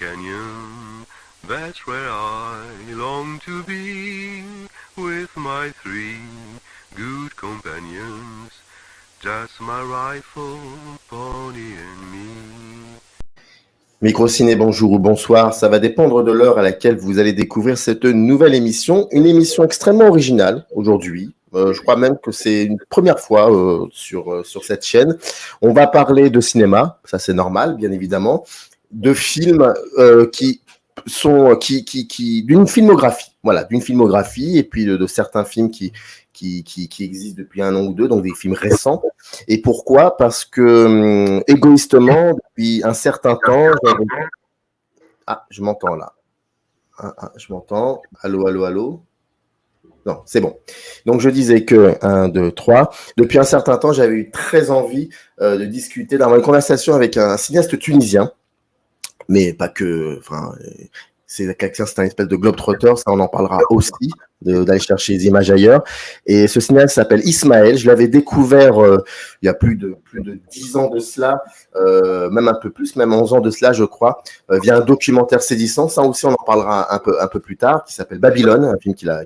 Canyon. That's where I long to be with my three good companions. Just my rifle, pony and me. Microciné, bonjour ou bonsoir, ça va dépendre de l'heure à laquelle vous allez découvrir cette nouvelle émission, une émission extrêmement originale aujourd'hui. Je crois même que c'est une première fois sur cette chaîne. On va parler de cinéma, ça c'est normal, bien évidemment, de films qui sont d'une filmographie, voilà, d'une filmographie, et puis de certains films qui existent depuis un an ou deux, donc des films récents. Et pourquoi ? Parce que égoïstement, depuis un certain temps, je m'entends là. Je m'entends. Allô, allô, allô. Non, c'est bon. Donc, je disais que 1, 2, 3. Depuis un certain temps, j'avais eu très envie de discuter, d'avoir une conversation avec un cinéaste tunisien, mais pas que. Enfin, c'est un espèce de globe-trotter, ça on en parlera aussi, d'aller chercher les images ailleurs. Et ce cinéaste s'appelle Ismaël, je l'avais découvert il y a plus de 10 ans de cela, même un peu plus, même 11 ans de cela je crois, via un documentaire saisissant, ça aussi on en parlera un peu plus tard, qui s'appelle Babylone, un film qu'il a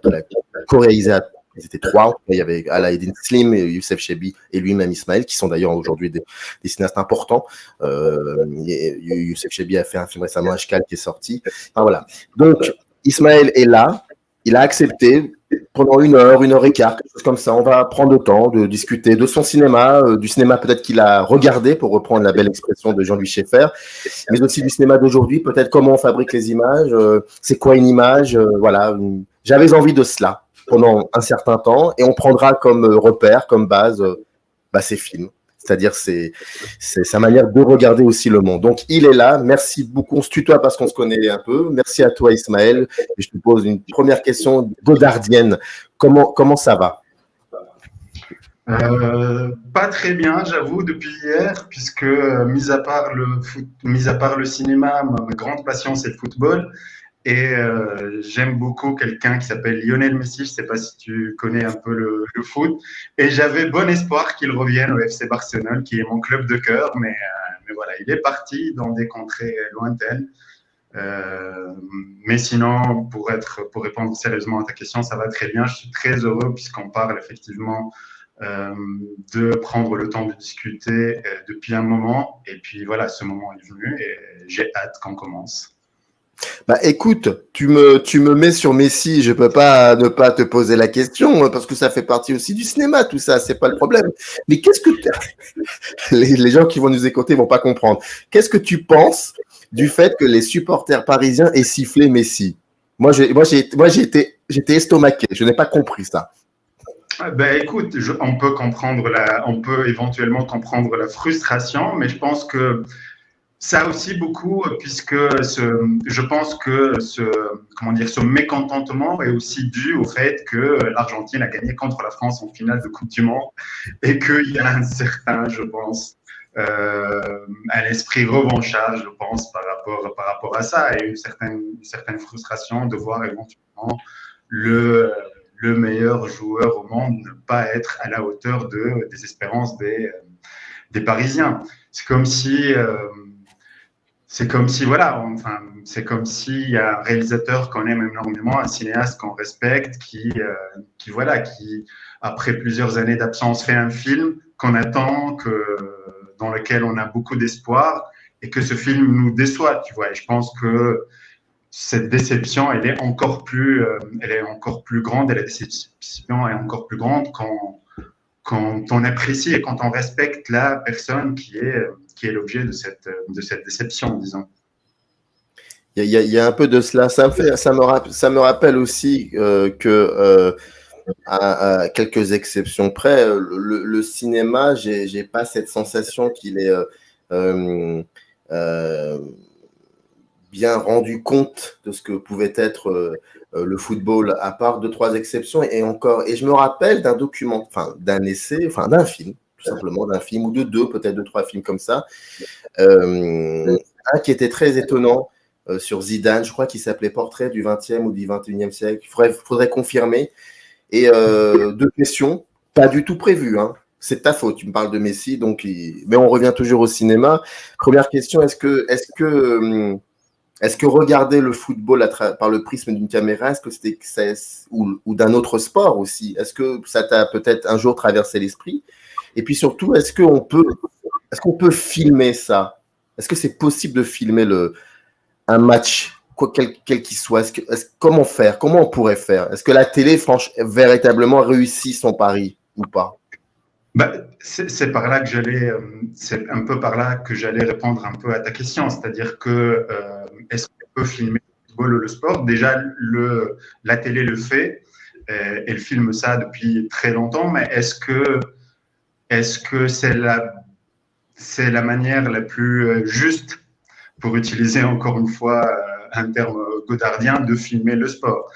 co-réalisé ils étaient trois, il y avait Alaeddin Slim, Youssef Chebbi et lui-même Ismaël, qui sont d'ailleurs aujourd'hui des cinéastes importants. Youssef Chebbi a fait un film récemment, Ashkal, qui est sorti. Enfin, voilà. Donc, Ismaël est là, il a accepté pendant 1 heure et quart, quelque chose comme ça. On va prendre le temps de discuter de son cinéma, du cinéma peut-être qu'il a regardé, pour reprendre la belle expression de Jean-Louis Schaeffer, mais aussi du cinéma d'aujourd'hui, peut-être comment on fabrique les images, c'est quoi une image, voilà. J'avais envie de cela pendant un certain temps, et on prendra comme repère, comme base, ces films. C'est-à-dire, c'est sa manière de regarder aussi le monde. Donc, il est là. Merci beaucoup. On se tutoie parce qu'on se connaît un peu. Merci à toi, Ismaël. Et je te pose une première question godardienne. Comment ça va ? Pas très bien, j'avoue, depuis hier, puisque mis à part le cinéma, ma grande passion c'est le football. Et j'aime beaucoup quelqu'un qui s'appelle Lionel Messi. Je ne sais pas si tu connais un peu le foot. Et j'avais bon espoir qu'il revienne au FC Barcelone, qui est mon club de cœur. Mais voilà, il est parti dans des contrées lointaines. Mais sinon, pour répondre sérieusement à ta question, ça va très bien. Je suis très heureux puisqu'on parle effectivement de prendre le temps de discuter depuis un moment. Et puis voilà, ce moment est venu et j'ai hâte qu'on commence. Écoute, tu me mets sur Messi, je peux pas ne pas te poser la question, parce que ça fait partie aussi du cinéma, tout ça, c'est pas le problème. Mais qu'est-ce que les gens qui vont nous écouter vont pas comprendre. Qu'est-ce que tu penses du fait que les supporters parisiens aient sifflé Messi ? J'étais estomaqué, je n'ai pas compris ça. Écoute, on peut éventuellement comprendre la frustration, mais je pense que ça aussi beaucoup, puisque je pense que ce mécontentement est aussi dû au fait que l'Argentine a gagné contre la France en finale de Coupe du Monde et qu'il y a un certain, je pense, un esprit revanchard, je pense, par rapport à ça, et une certaine frustration de voir éventuellement le meilleur joueur au monde ne pas être à la hauteur des espérances des Parisiens. C'est comme si voilà, enfin, c'est comme s'il y a un réalisateur qu'on aime énormément, un cinéaste qu'on respecte, qui après plusieurs années d'absence fait un film qu'on attend, dans lequel on a beaucoup d'espoir, et que ce film nous déçoit, tu vois. Et je pense que cette déception, elle est encore plus grande, et la déception est encore plus grande quand on apprécie et quand on respecte la personne qui est l'objet de cette déception, disons. Il y a un peu de cela. Ça me rappelle aussi que, à quelques exceptions près, le cinéma, j'ai pas cette sensation qu'il est bien rendu compte de ce que pouvait être le football, à part 2-3 exceptions. Et je me rappelle d'un film, tout simplement, d'un film ou peut-être 2-3 films comme ça. Un qui était très étonnant sur Zidane, je crois qu'il s'appelait Portrait du 20e ou du 21e siècle. Il faudrait confirmer. Et 2 questions, pas du tout prévues, hein. C'est ta faute, tu me parles de Messi, mais on revient toujours au cinéma. Première question, est-ce que Est-ce que regarder le football par le prisme d'une caméra, est-ce que ou d'un autre sport aussi, est-ce que ça t'a peut-être un jour traversé l'esprit? Et puis surtout, est-ce qu'on peut filmer ça? Est-ce que c'est possible de filmer un match, quel qu'il soit? Comment faire? Comment on pourrait faire? Est-ce que la télé, véritablement réussit son pari ou pas? C'est par là que c'est un peu par là que j'allais répondre un peu à ta question, c'est-à-dire que est-ce qu'on peut filmer le football ou le sport? Déjà, la télé le fait, elle filme ça depuis très longtemps, mais est-ce que c'est la manière la plus juste, pour utiliser encore une fois un terme godardien, de filmer le sport?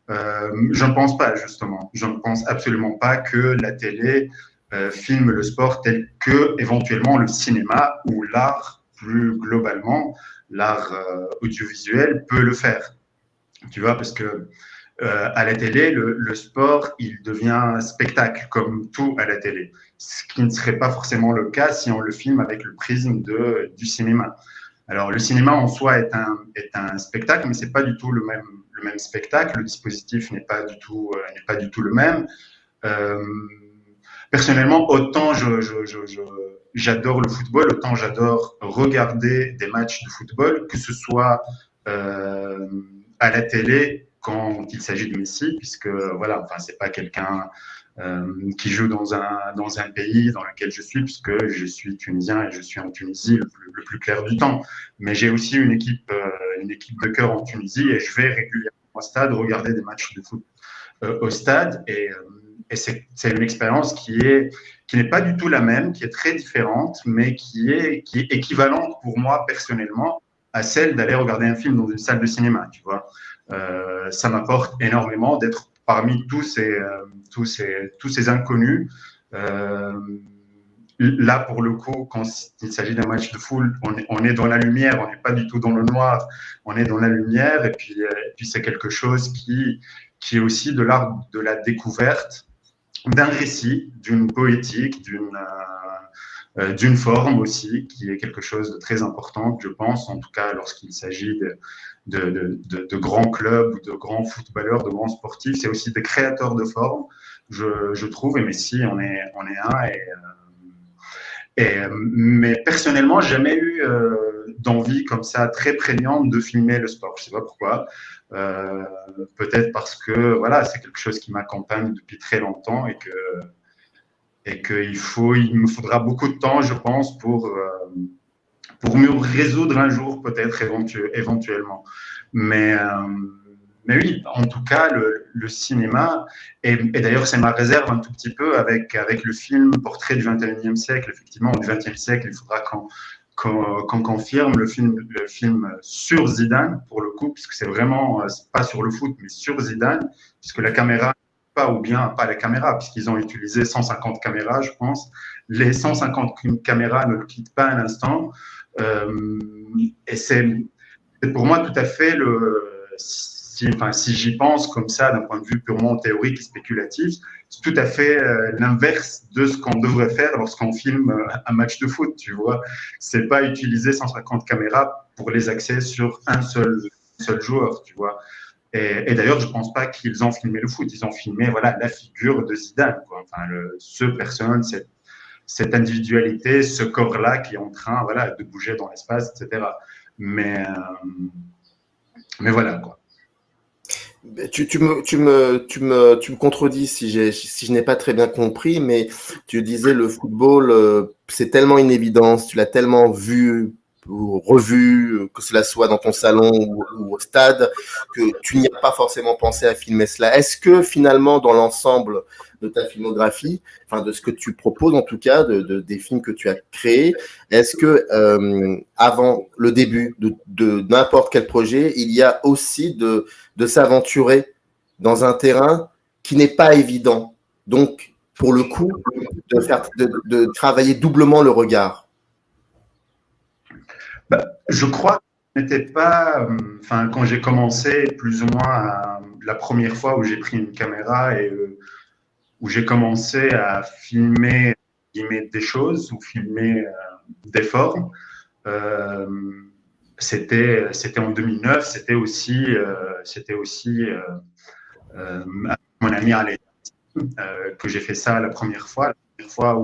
Je ne pense pas, justement. Je ne pense absolument pas que la télé filme le sport tel que, éventuellement, le cinéma ou l'art, plus globalement, l'art audiovisuel peut le faire. Tu vois, parce que à la télé, le sport, il devient spectacle, comme tout à la télé. Ce qui ne serait pas forcément le cas si on le filme avec le prisme du cinéma. Alors, le cinéma en soi est un spectacle, mais ce n'est pas du tout le même spectacle. Le dispositif n'est pas du tout le même. Euh, Personnellement, autant j'adore le football, autant j'adore regarder des matchs de football, que ce soit à la télé quand il s'agit de Messi, puisque voilà, enfin, c'est pas quelqu'un qui joue dans un pays dans lequel je suis, puisque je suis tunisien et je suis en Tunisie le plus clair du temps. Mais j'ai aussi une équipe de cœur en Tunisie et je vais régulièrement au stade regarder des matchs de foot au stade et c'est une expérience qui n'est pas du tout la même, qui est très différente, mais qui est équivalente pour moi personnellement à celle d'aller regarder un film dans une salle de cinéma. Tu vois, ça m'apporte énormément d'être parmi tous ces inconnus. Là, pour le coup, quand il s'agit d'un match de foot, on est dans la lumière, on n'est pas du tout dans le noir, on est dans la lumière, et puis c'est quelque chose qui est aussi de l'art de la découverte, d'un récit, d'une poétique, d'une forme aussi, qui est quelque chose de très important, je pense, en tout cas lorsqu'il s'agit de grands clubs, de grands footballeurs, de grands sportifs. C'est aussi des créateurs de formes, je trouve, et Messi en est un. Mais personnellement, j'ai jamais eu d'envie comme ça très prégnante de filmer le sport. Je sais pas pourquoi. Peut-être parce que voilà, c'est quelque chose qui m'accompagne depuis très longtemps et il me faudra beaucoup de temps, je pense, pour me résoudre un jour, peut-être éventuellement. Mais oui, en tout cas, le cinéma, et d'ailleurs, c'est ma réserve un tout petit peu avec le film Portrait du 21e siècle. Effectivement, du 20e siècle, il faudra qu'on confirme le film sur Zidane, pour le coup, puisque c'est vraiment, pas sur le foot, mais sur Zidane, puisque la caméra, pas la caméra, puisqu'ils ont utilisé 150 caméras, je pense. Les 150 caméras ne le quittent pas un instant. Et c'est pour moi tout à fait si j'y pense comme ça d'un point de vue purement théorique et spéculatif, c'est tout à fait l'inverse de ce qu'on devrait faire lorsqu'on filme un match de foot, tu vois. C'est pas utiliser 150 caméras pour les axer sur un seul joueur, tu vois. Et d'ailleurs, je pense pas qu'ils ont filmé le foot, ils ont filmé voilà la figure de Zidane, quoi. Enfin, cette individualité, ce corps-là qui est en train voilà, de bouger dans l'espace, etc. Mais voilà, quoi. Tu me contredis si je n'ai pas très bien compris, mais tu disais le football, c'est tellement une évidence, tu l'as tellement vu ou revu, que cela soit dans ton salon ou au stade, que tu n'y as pas forcément pensé à filmer cela. Est-ce que finalement, dans l'ensemble de ta filmographie, enfin de ce que tu proposes en tout cas, des films que tu as créés, est-ce que avant le début de n'importe quel projet, il y a aussi de s'aventurer dans un terrain qui n'est pas évident. Donc, pour le coup, de travailler doublement le regard. Je crois que ce n'était pas, quand j'ai commencé, plus ou moins la première fois où j'ai pris une caméra et où j'ai commencé à filmer des choses ou filmer des formes, c'était en 2009, c'était aussi mon ami Alain que j'ai fait ça la première fois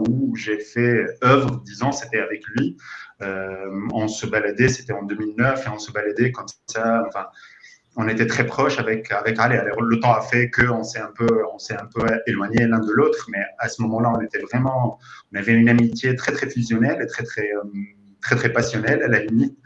où j'ai fait œuvre, disons, c'était avec lui. On se baladait, c'était en 2009, et on se baladait comme ça. Enfin, on était très proches avec Ali. Alors, le temps a fait qu'on s'est un peu éloignés l'un de l'autre, mais à ce moment-là, on avait une amitié très, très fusionnelle et très, très passionnelle, à la limite.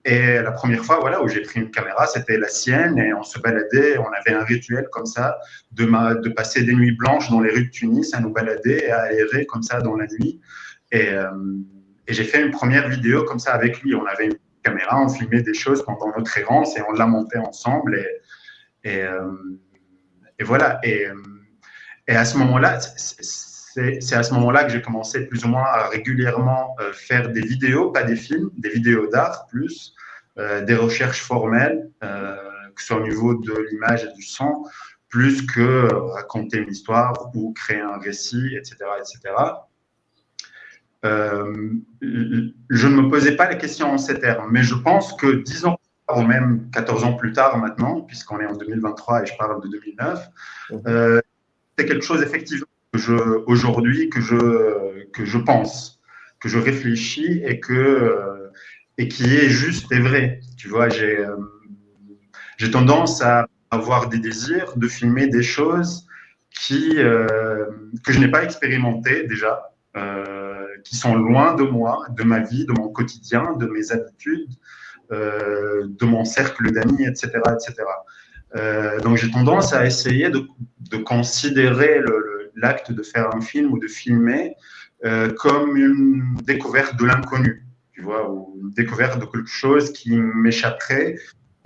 Et la première fois où j'ai pris une caméra, c'était la sienne, et on se baladait, on avait un rituel comme ça, de passer des nuits blanches dans les rues de Tunis, à nous balader et à aérer comme ça dans la nuit. Et j'ai fait une première vidéo comme ça avec lui. On avait une caméra, on filmait des choses pendant notre errance et on l'a monté ensemble. Et voilà. Et à ce moment-là, c'est à ce moment-là que j'ai commencé plus ou moins à régulièrement faire des vidéos, pas des films, des vidéos d'art plus, des recherches formelles, que ce soit au niveau de l'image et du son, plus que raconter une histoire ou créer un récit, etc., etc. Je ne me posais pas la question en ces termes, mais je pense que 10 ans plus tard, ou même 14 ans plus tard maintenant, puisqu'on est en 2023 et je parle de 2009, c'est quelque chose effectivement aujourd'hui que je pense, que je réfléchis et qui est juste et vrai. Tu vois, j'ai tendance à avoir des désirs de filmer des choses que je n'ai pas expérimentées déjà, qui sont loin de moi, de ma vie, de mon quotidien, de mes habitudes, de mon cercle d'amis, etc., etc. Donc j'ai tendance à essayer de considérer l'acte de faire un film ou de filmer comme une découverte de l'inconnu, tu vois, ou une découverte de quelque chose qui m'échapperait.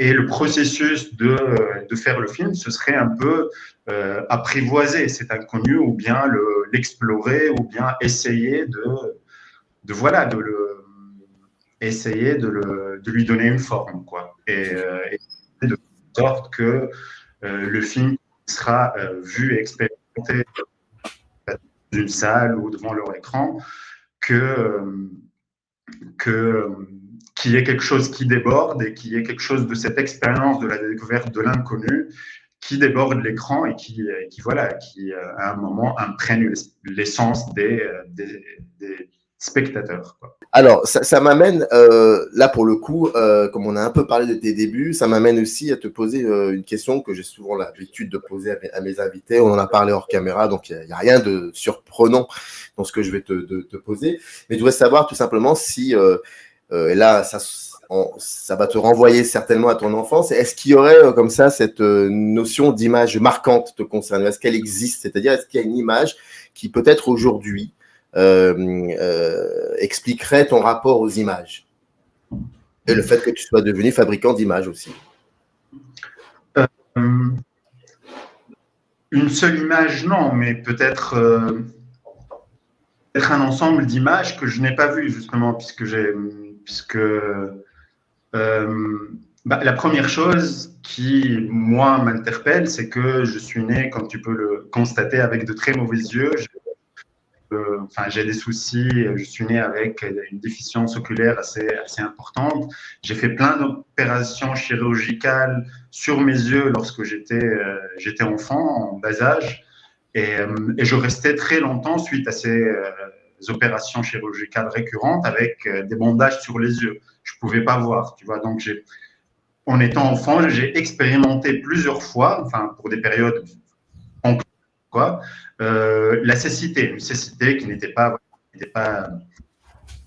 Et le processus de faire le film, ce serait un peu apprivoiser cet inconnu, ou bien l'explorer, ou bien essayer essayer de lui donner une forme, quoi. Et de sorte que le film sera vu et expérimenté dans une salle ou devant leur écran, qu'il y ait quelque chose qui déborde et qu'il y ait quelque chose de cette expérience de la découverte de l'inconnu qui déborde l'écran et qui à un moment imprègne l'essence des spectateurs, quoi. Alors, ça m'amène, là pour le coup, comme on a un peu parlé de tes débuts, ça m'amène aussi à te poser une question que j'ai souvent l'habitude de poser à mes invités. On en a parlé hors caméra, donc il n'y a rien de surprenant dans ce que je vais te poser. Mais je voudrais savoir tout simplement si, et là, ça va te renvoyer certainement à ton enfance. Est-ce qu'il y aurait comme ça cette notion d'image marquante te concernant? Est-ce qu'elle existe? C'est-à-dire, est-ce qu'il y a une image qui peut-être aujourd'hui expliquerait ton rapport aux images et le fait que tu sois devenu fabricant d'images aussi? Une seule image, non, mais peut-être un ensemble d'images que je n'ai pas vues, justement, la première chose qui, moi, m'interpelle, c'est que je suis né, comme tu peux le constater, avec de très mauvais yeux. J'ai des soucis, je suis né avec une déficience oculaire assez importante. J'ai fait plein d'opérations chirurgicales sur mes yeux lorsque j'étais enfant, en bas âge, et je restais très longtemps suite à ces opérations chirurgicales récurrentes avec des bandages sur les yeux. Je ne pouvais pas voir, tu vois. Donc, en étant enfant, j'ai expérimenté plusieurs fois, pour des périodes la cécité, une cécité qui n'était pas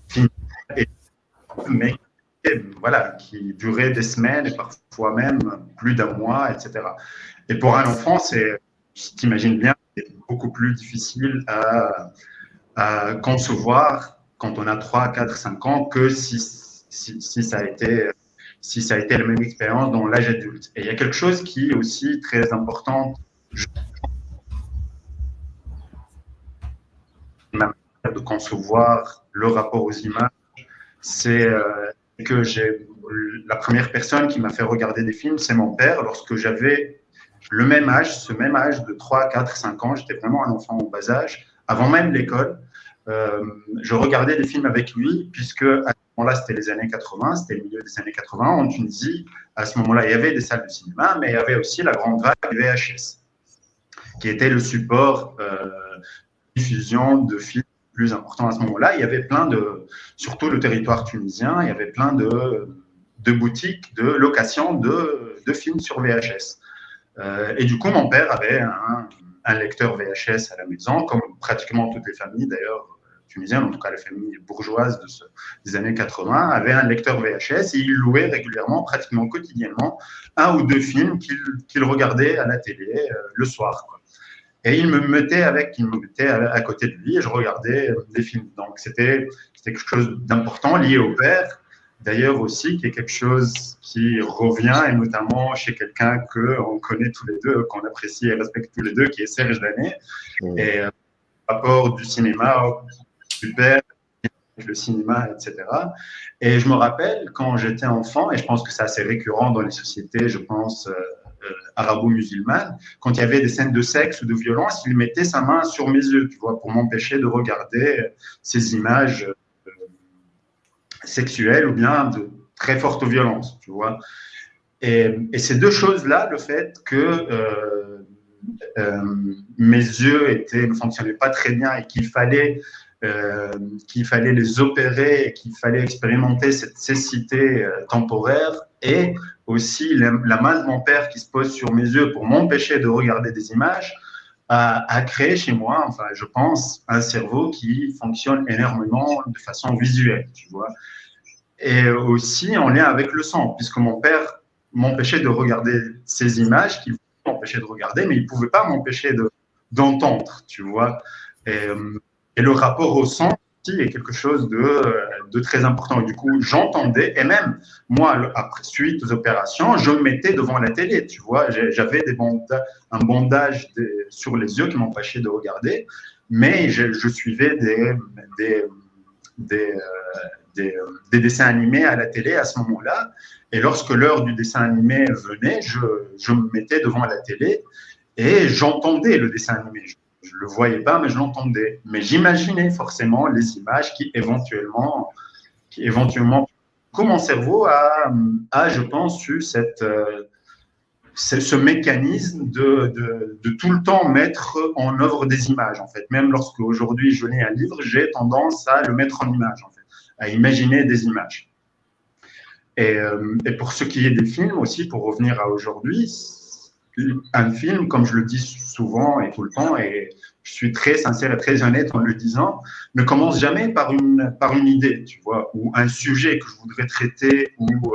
finie, mais qui durait des semaines et parfois même plus d'un mois, etc. Et pour un enfant, tu t'imagines bien, c'est beaucoup plus difficile à concevoir quand on a 3, 4, 5 ans que si ça a été la même expérience dans l'âge adulte. Et il y a quelque chose qui est aussi très important de concevoir le rapport aux images, c'est que la première personne qui m'a fait regarder des films, c'est mon père, lorsque j'avais ce même âge de 3, 4, 5 ans, j'étais vraiment un enfant au bas âge, avant même l'école, je regardais des films avec lui, puisque à moment-là, c'était les années 80, c'était le milieu des années 80 en Tunisie. À ce moment-là, il y avait des salles de cinéma, mais il y avait aussi la grande vague des VHS, qui était le support de diffusion de films plus important à ce moment-là. Il y avait plein de, surtout le territoire tunisien, il y avait plein de boutiques de location de films sur VHS. Et du coup, mon père avait un lecteur VHS à la maison, comme pratiquement toutes les familles d'ailleurs tunisiennes, en tout cas les familles bourgeoises des années 80, avaient un lecteur VHS et il louait régulièrement, pratiquement quotidiennement, un ou deux films qu'il regardait à la télé le soir, quoi. Et il me mettait à côté de lui et je regardais des films. Donc c'était quelque chose d'important lié au père, d'ailleurs aussi, qui est quelque chose qui revient, et notamment chez quelqu'un qu'on connaît tous les deux, qu'on apprécie et respecte tous les deux, qui est Serge Danet. Et le rapport du cinéma, du père, le cinéma, etc. Et je me rappelle quand j'étais enfant, et je pense que c'est assez récurrent dans les sociétés, je pense, arabo-musulmanes, quand il y avait des scènes de sexe ou de violence, il mettait sa main sur mes yeux, tu vois, pour m'empêcher de regarder ces images sexuelles ou bien de très forte violence, tu vois. Et ces deux choses-là, le fait que mes yeux ne fonctionnaient pas très bien et qu'il fallait les opérer et qu'il fallait expérimenter cette cécité temporaire, et aussi la main de mon père qui se pose sur mes yeux pour m'empêcher de regarder des images, a créé chez moi, enfin, je pense, un cerveau qui fonctionne énormément de façon visuelle, tu vois. Et aussi en lien avec le son, puisque mon père m'empêchait de regarder ces images qu'il m'empêchait de regarder, mais il ne pouvait pas m'empêcher d'entendre, tu vois. Et le rapport au son aussi est quelque chose de très important. Et du coup, j'entendais, et même moi, après, suite aux opérations, je me mettais devant la télé, tu vois. J'avais un bandage sur les yeux qui m'empêchait de regarder, mais je suivais des dessins animés à la télé à ce moment-là. Et lorsque l'heure du dessin animé venait, je me mettais devant la télé et j'entendais le dessin animé. Je ne le voyais pas, mais je l'entendais. Mais j'imaginais forcément les images qui éventuellement mon cerveau a, je pense, eu ce mécanisme de tout le temps mettre en œuvre des images, en fait. Même lorsque aujourd'hui je lis un livre, j'ai tendance à le mettre en image, en fait, à imaginer des images. Et pour ce qui est des films aussi, pour revenir à aujourd'hui, un film, comme je le dis souvent et tout le temps, et je suis très sincère et très honnête en le disant, ne commence jamais par une idée, tu vois, ou un sujet que je voudrais traiter, ou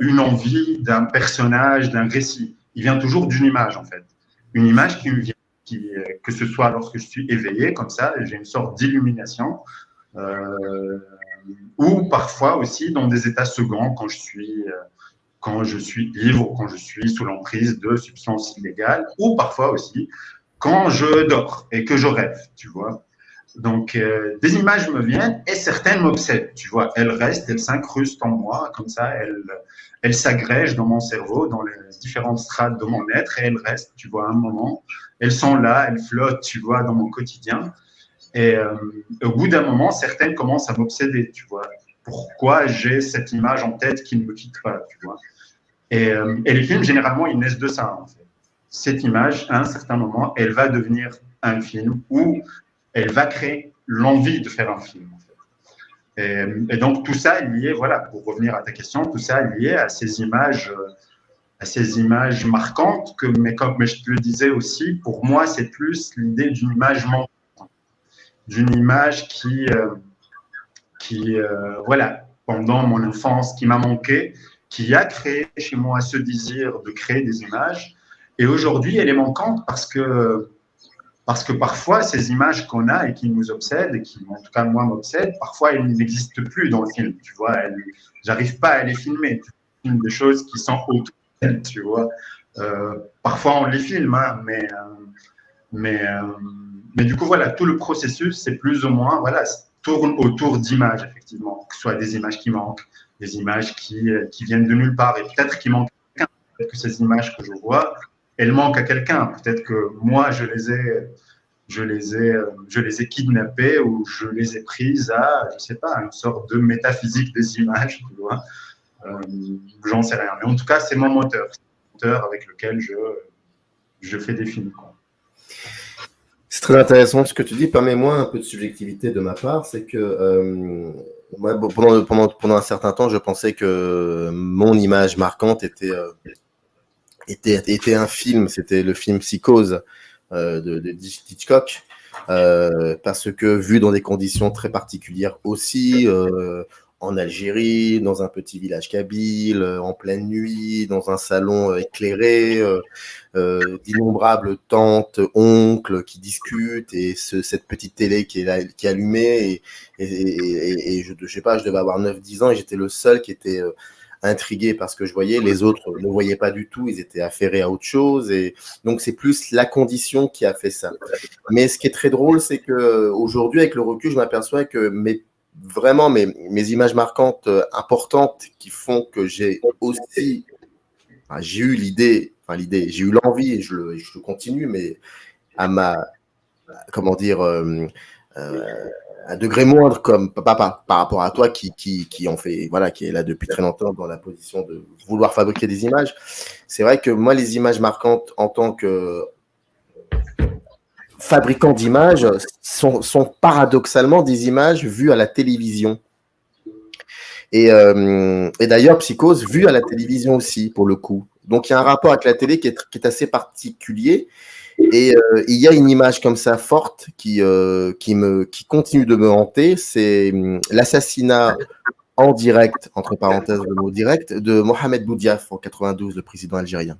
une envie d'un personnage, d'un récit. Il vient toujours d'une image, en fait. Une image qui me vient, que ce soit lorsque je suis éveillé, comme ça, j'ai une sorte d'illumination, ou parfois aussi dans des états seconds, quand je suis ivre ou quand je suis sous l'emprise de substances illégales, ou parfois aussi quand je dors et que je rêve, tu vois. Donc, des images me viennent et certaines m'obsèdent, tu vois. Elles restent, elles s'incrustent en moi, comme ça, elles s'agrègent dans mon cerveau, dans les différentes strates de mon être, et elles restent, tu vois, à un moment. Elles sont là, elles flottent, tu vois, dans mon quotidien. Et au bout d'un moment, certaines commencent à m'obséder, tu vois. Pourquoi j'ai cette image en tête qui ne me quitte pas, tu vois. Et les films, généralement, ils naissent de ça, en fait. Cette image, à un certain moment, elle va devenir un film ou elle va créer l'envie de faire un film, en fait. Et donc, tout ça est lié, voilà, pour revenir à ta question, tout ça est lié à ces images marquantes, mais comme je te le disais aussi, pour moi, c'est plus l'idée d'une image manquante, d'une image qui voilà, pendant mon enfance, qui m'a manqué, qui a créé chez moi ce désir de créer des images. Et aujourd'hui, elle est manquante parce que parfois, ces images qu'on a et qui nous obsèdent, et qui, en tout cas, moi, m'obsèdent, parfois, elles n'existent plus dans le film, tu vois. J'arrive pas à les filmer. Je filme des choses qui sont autour d'elles, tu vois. Parfois, on les filme, hein, mais du coup, voilà, tout le processus, c'est plus ou moins, voilà, tourne autour d'images, effectivement, que ce soit des images qui manquent, des images qui viennent de nulle part, et peut-être qu'il manque à quelqu'un, peut-être que ces images que je vois, elles manquent à quelqu'un, peut-être que moi, je les ai je les ai kidnappées ou je les ai prises à, je sais pas, une sorte de métaphysique des images, tu vois. J'en sais rien. Mais en tout cas, c'est mon moteur. C'est le moteur avec lequel je fais des films, quoi. C'est très intéressant ce que tu dis. Permets-moi un peu de subjectivité de ma part. C'est que moi, pendant un certain temps, je pensais que mon image marquante était un film. C'était le film Psychose de Hitchcock. Parce que vu dans des conditions très particulières aussi, en Algérie, dans un petit village kabyle, en pleine nuit, dans un salon éclairé, d'innombrables tantes, oncles qui discutent et cette petite télé qui est là, qui est allumée et je sais pas, je devais avoir 9-10 ans et j'étais le seul qui était intrigué par ce que je voyais, les autres ne voyaient pas du tout, ils étaient affairés à autre chose et donc c'est plus la condition qui a fait ça. Mais ce qui est très drôle, c'est que aujourd'hui avec le recul, je m'aperçois que mes images marquantes importantes qui font que j'ai aussi j'ai eu j'ai eu l'envie et je le continue, mais à comment dire, un degré moindre, comme par rapport à toi qui en fait, voilà, qui est là depuis très longtemps dans la position de vouloir fabriquer des images. C'est vrai que moi, les images marquantes en tant que fabricant d'images sont paradoxalement des images vues à la télévision. Et d'ailleurs, Psychose, vu à la télévision aussi, pour le coup. Donc, il y a un rapport avec la télé qui est assez particulier. Et il y a une image comme ça forte qui continue de me hanter. C'est l'assassinat en direct, entre parenthèses le mot direct, de Mohamed Boudiaf en 92, le président algérien.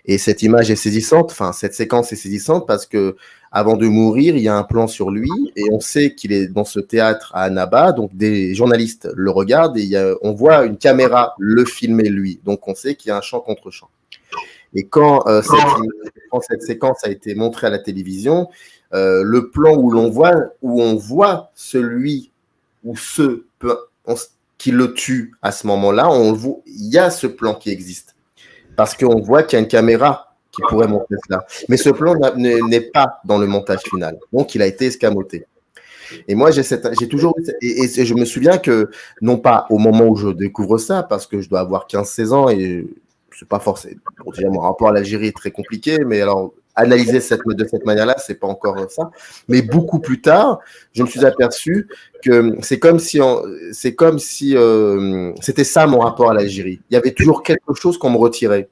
Et cette image est saisissante, enfin, cette séquence est saisissante parce que avant de mourir, il y a un plan sur lui et on sait qu'il est dans ce théâtre à Annaba, donc des journalistes le regardent et on voit une caméra le filmer lui. Donc on sait qu'il y a un champ contre champ. Et quand cette séquence a été montrée à la télévision, le plan où on voit celui ou ceux qui le tue à ce moment-là, il y a ce plan qui existe. Parce qu'on voit qu'il y a une caméra qui pourrait montrer cela. Mais ce plan n'est pas dans le montage final. Donc, il a été escamoté. Et moi, j'ai toujours... Et je me souviens que, non pas au moment où je découvre ça, parce que je dois avoir 15-16 ans et c'est pas forcément... Déjà, mon rapport à l'Algérie est très compliqué, mais alors, analyser de cette manière-là, c'est pas encore ça. Mais beaucoup plus tard, je me suis aperçu que c'est comme si c'était ça mon rapport à l'Algérie. Il y avait toujours quelque chose qu'on me retirait.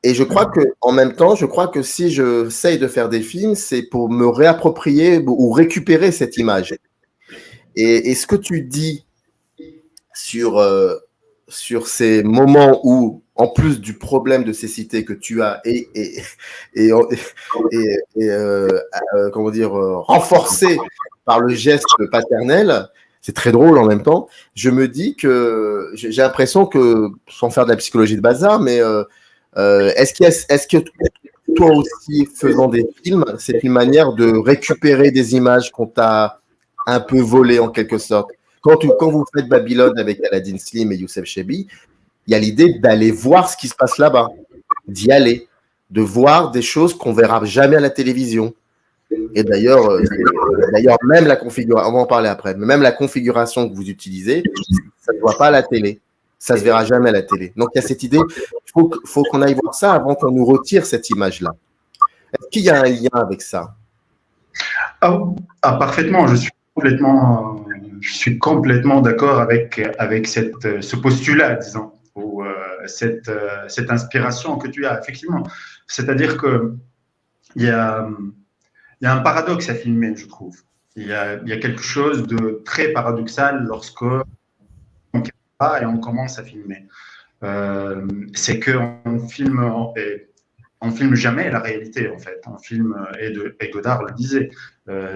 Et je crois que, en même temps, si j'essaye de faire des films, c'est pour me réapproprier ou récupérer cette image. Et ce que tu dis sur ces moments où, en plus du problème de cécité que tu as comment dire, renforcé par le geste paternel, c'est très drôle en même temps. Je me dis que j'ai l'impression que, sans faire de la psychologie de bazar, mais est-ce que toi aussi, faisant des films, c'est une manière de récupérer des images qu'on t'a un peu volées en quelque sorte? Quand vous faites Babylone avec Aladdin Slim et Youssef Chebbi, il y a l'idée d'aller voir ce qui se passe là-bas, d'y aller, de voir des choses qu'on ne verra jamais à la télévision. Et d'ailleurs, même la configuration, on va en parler après, mais même la configuration que vous utilisez, ça ne se voit pas à la télé. Ça ne se verra jamais à la télé. Donc, il y a cette idée, il faut qu'on aille voir ça avant qu'on nous retire cette image-là. Est-ce qu'il y a un lien avec ça? Parfaitement. Je suis complètement d'accord avec ce postulat, disons, ou cette inspiration que tu as, effectivement. C'est-à-dire qu'il y a un paradoxe à filmer, je trouve. Il y a quelque chose de très paradoxal lorsque et on commence à filmer. C'est qu'on filme jamais la réalité, en fait. On filme, et Godard le disait,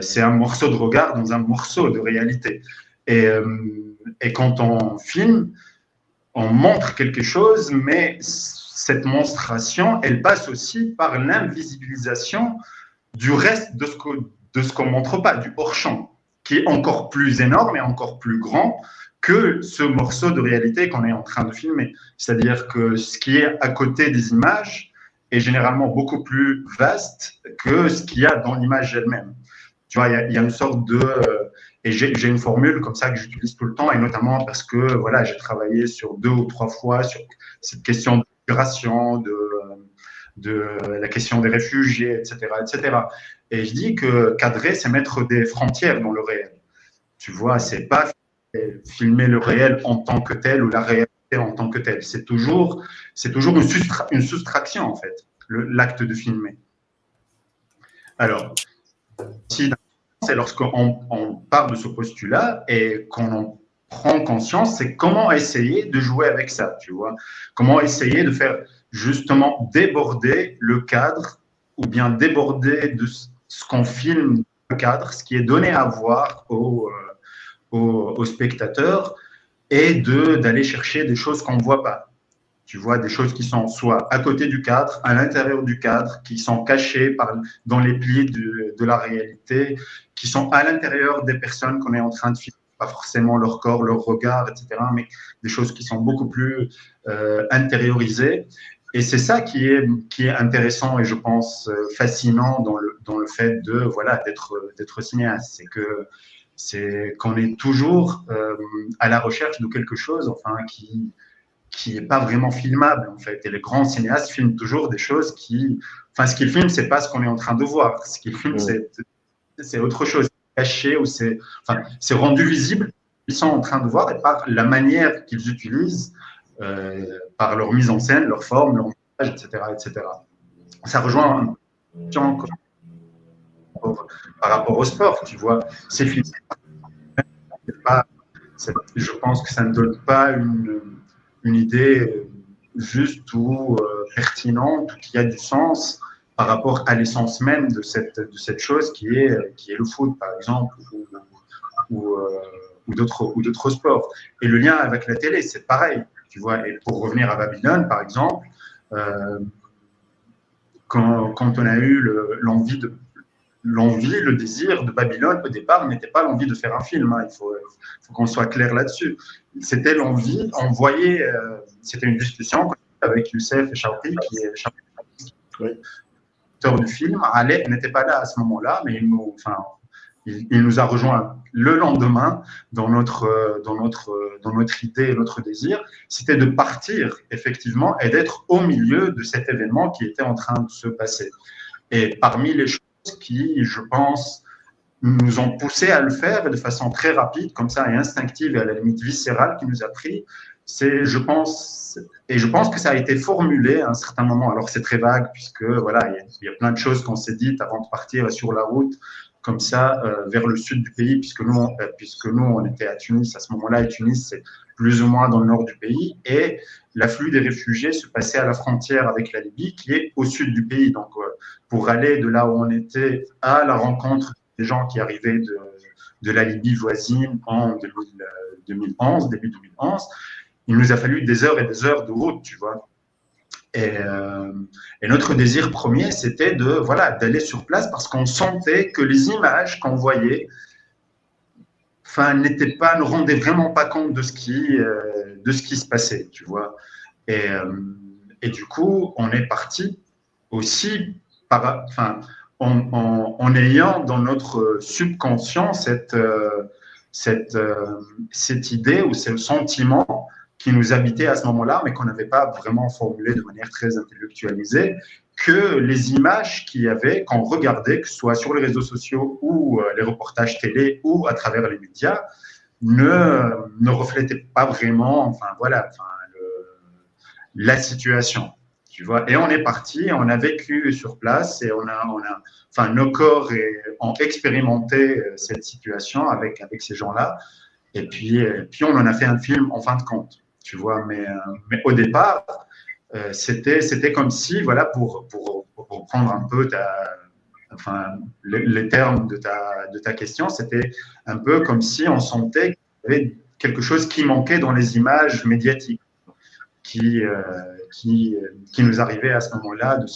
c'est un morceau de regard dans un morceau de réalité. Et quand on filme, on montre quelque chose, mais cette monstration, elle passe aussi par l'invisibilisation du reste de ce qu'on montre pas, du hors-champ, qui est encore plus énorme et encore plus grand que ce morceau de réalité qu'on est en train de filmer. C'est-à-dire que ce qui est à côté des images est généralement beaucoup plus vaste que ce qu'il y a dans l'image elle-même. Tu vois, il y a une sorte de… et j'ai une formule comme ça que j'utilise tout le temps, et notamment parce que voilà, j'ai travaillé sur 2 ou 3 fois sur cette question de migration, de la question des réfugiés, etc., etc. Et je dis que cadrer, c'est mettre des frontières dans le réel. Tu vois, c'est pas filmer le réel en tant que tel ou la réalité en tant que telle. C'est toujours une soustraction, en fait, l'acte de filmer. Alors, si c'est lorsqu'on part de ce postulat et qu'on en prend conscience, c'est comment essayer de jouer avec ça, tu vois. Comment essayer de faire justement déborder le cadre ou bien déborder de ce qu'on filme le cadre, ce qui est donné à voir aux spectateurs, et d'aller chercher des choses qu'on ne voit pas. Tu vois, des choses qui sont soit à côté du cadre, à l'intérieur du cadre, qui sont cachées dans les plis de la réalité, qui sont à l'intérieur des personnes qu'on est en train de filmer, pas forcément leur corps, leur regard, etc., mais des choses qui sont beaucoup plus intériorisées. Et c'est ça qui est intéressant et je pense fascinant dans le fait d'être cinéaste. C'est qu'on est toujours à la recherche de quelque chose, enfin, qui n'est pas vraiment filmable, en fait. Et les grands cinéastes filment toujours des choses enfin, ce qu'ils filment, c'est pas ce qu'on est en train de voir. Ce qu'ils filment, c'est autre chose. C'est caché ou c'est rendu visible. Ils sont en train de voir, et par la manière qu'ils utilisent, par leur mise en scène, leur forme, leur montage, etc., etc. Ça rejoint un question par rapport au sport, tu vois. C'est filmé. Je pense que ça ne donne pas une idée juste ou pertinente, qui a du sens par rapport à l'essence même de cette chose qui est le foot, par exemple, ou d'autres sports. Et le lien avec la télé, c'est pareil. Tu vois, et pour revenir à Babylone, par exemple, quand on a eu l'envie, le désir de Babylone, au départ, n'était pas l'envie de faire un film. Hein. Il faut qu'on soit clair là-dessus. C'était l'envie, on voyait, c'était une discussion avec Youssef et Chawki, qui est l'auteur du film. Alep n'était pas là à ce moment-là, mais il nous a rejoint le lendemain dans notre idée et notre désir. C'était de partir, effectivement, et d'être au milieu de cet événement qui était en train de se passer. Et parmi les choses qui, je pense, nous ont poussé à le faire de façon très rapide, comme ça, et instinctive, et à la limite viscérale, qui nous a pris, je pense que ça a été formulé à un certain moment. Alors, c'est très vague, puisque, voilà, il y a plein de choses qu'on s'est dites avant de partir sur la route, comme ça, vers le sud du pays, puisque nous, on était à Tunis à ce moment-là, et Tunis, c'est plus ou moins dans le nord du pays, et l'afflux des réfugiés se passait à la frontière avec la Libye, qui est au sud du pays. Donc, pour aller de là où on était à la rencontre des gens qui arrivaient de la Libye voisine en 2011, début 2011, il nous a fallu des heures et des heures de route, tu vois. Et notre désir premier, c'était d'aller sur place, parce qu'on sentait que les images qu'on voyait ne rendaient vraiment pas compte de ce qui se passait, tu vois. Et du coup, on est parti aussi en ayant dans notre subconscient cette idée ou ce sentiment qui nous habitait à ce moment-là, mais qu'on n'avait pas vraiment formulé de manière très intellectualisée, que les images qu'il y avait, qu'on regardait, que ce soit sur les réseaux sociaux ou les reportages télé ou à travers les médias, ne reflétaient pas vraiment la situation. Tu vois. Et on est parti, on a vécu sur place, et nos corps ont expérimenté cette situation avec ces gens-là. Et puis on en a fait un film en fin de compte. Tu vois, mais au départ, c'était comme si, voilà, pour prendre un peu les termes de ta question, c'était un peu comme si on sentait qu'il y avait quelque chose qui manquait dans les images médiatiques qui nous arrivait à ce moment-là de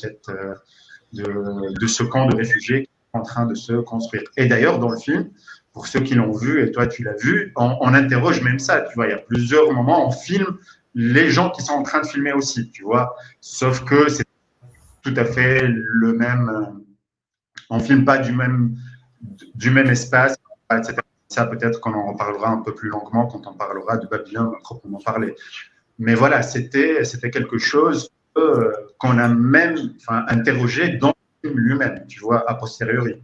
ce camp de réfugiés qui est en train de se construire. Et d'ailleurs, dans le film, pour ceux qui l'ont vu, et toi tu l'as vu, on interroge même ça, tu vois, il y a plusieurs moments, on filme les gens qui sont en train de filmer aussi, tu vois, sauf que c'est tout à fait le même. On filme pas du même espace, etc. Ça, peut-être qu'on en reparlera un peu plus longuement quand on parlera de Babylone à proprement parler. Mais voilà, c'était quelque chose qu'on a même interrogé dans le film lui-même, tu vois, a posteriori.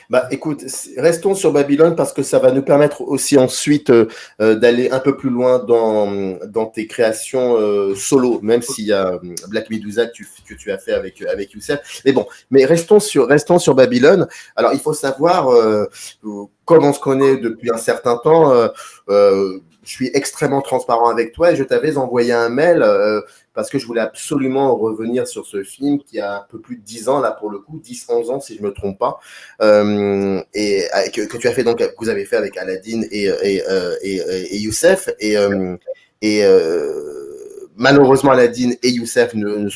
Bah, écoute, restons sur Babylone parce que ça va nous permettre aussi ensuite d'aller un peu plus loin dans tes créations solo, même s'il y a Black Medusa que tu as fait avec Youssef. Mais bon, mais restons sur Babylone. Alors, il faut savoir, comme on se connaît depuis un certain temps, je suis extrêmement transparent avec toi et je t'avais envoyé un mail parce que je voulais absolument revenir sur ce film qui a un peu plus de 10 ans, là pour le coup, 10-11 ans si je ne me trompe pas, et que tu as fait donc, que vous avez fait avec Aladdin et Youssef. Malheureusement, Aladdin et Youssef ne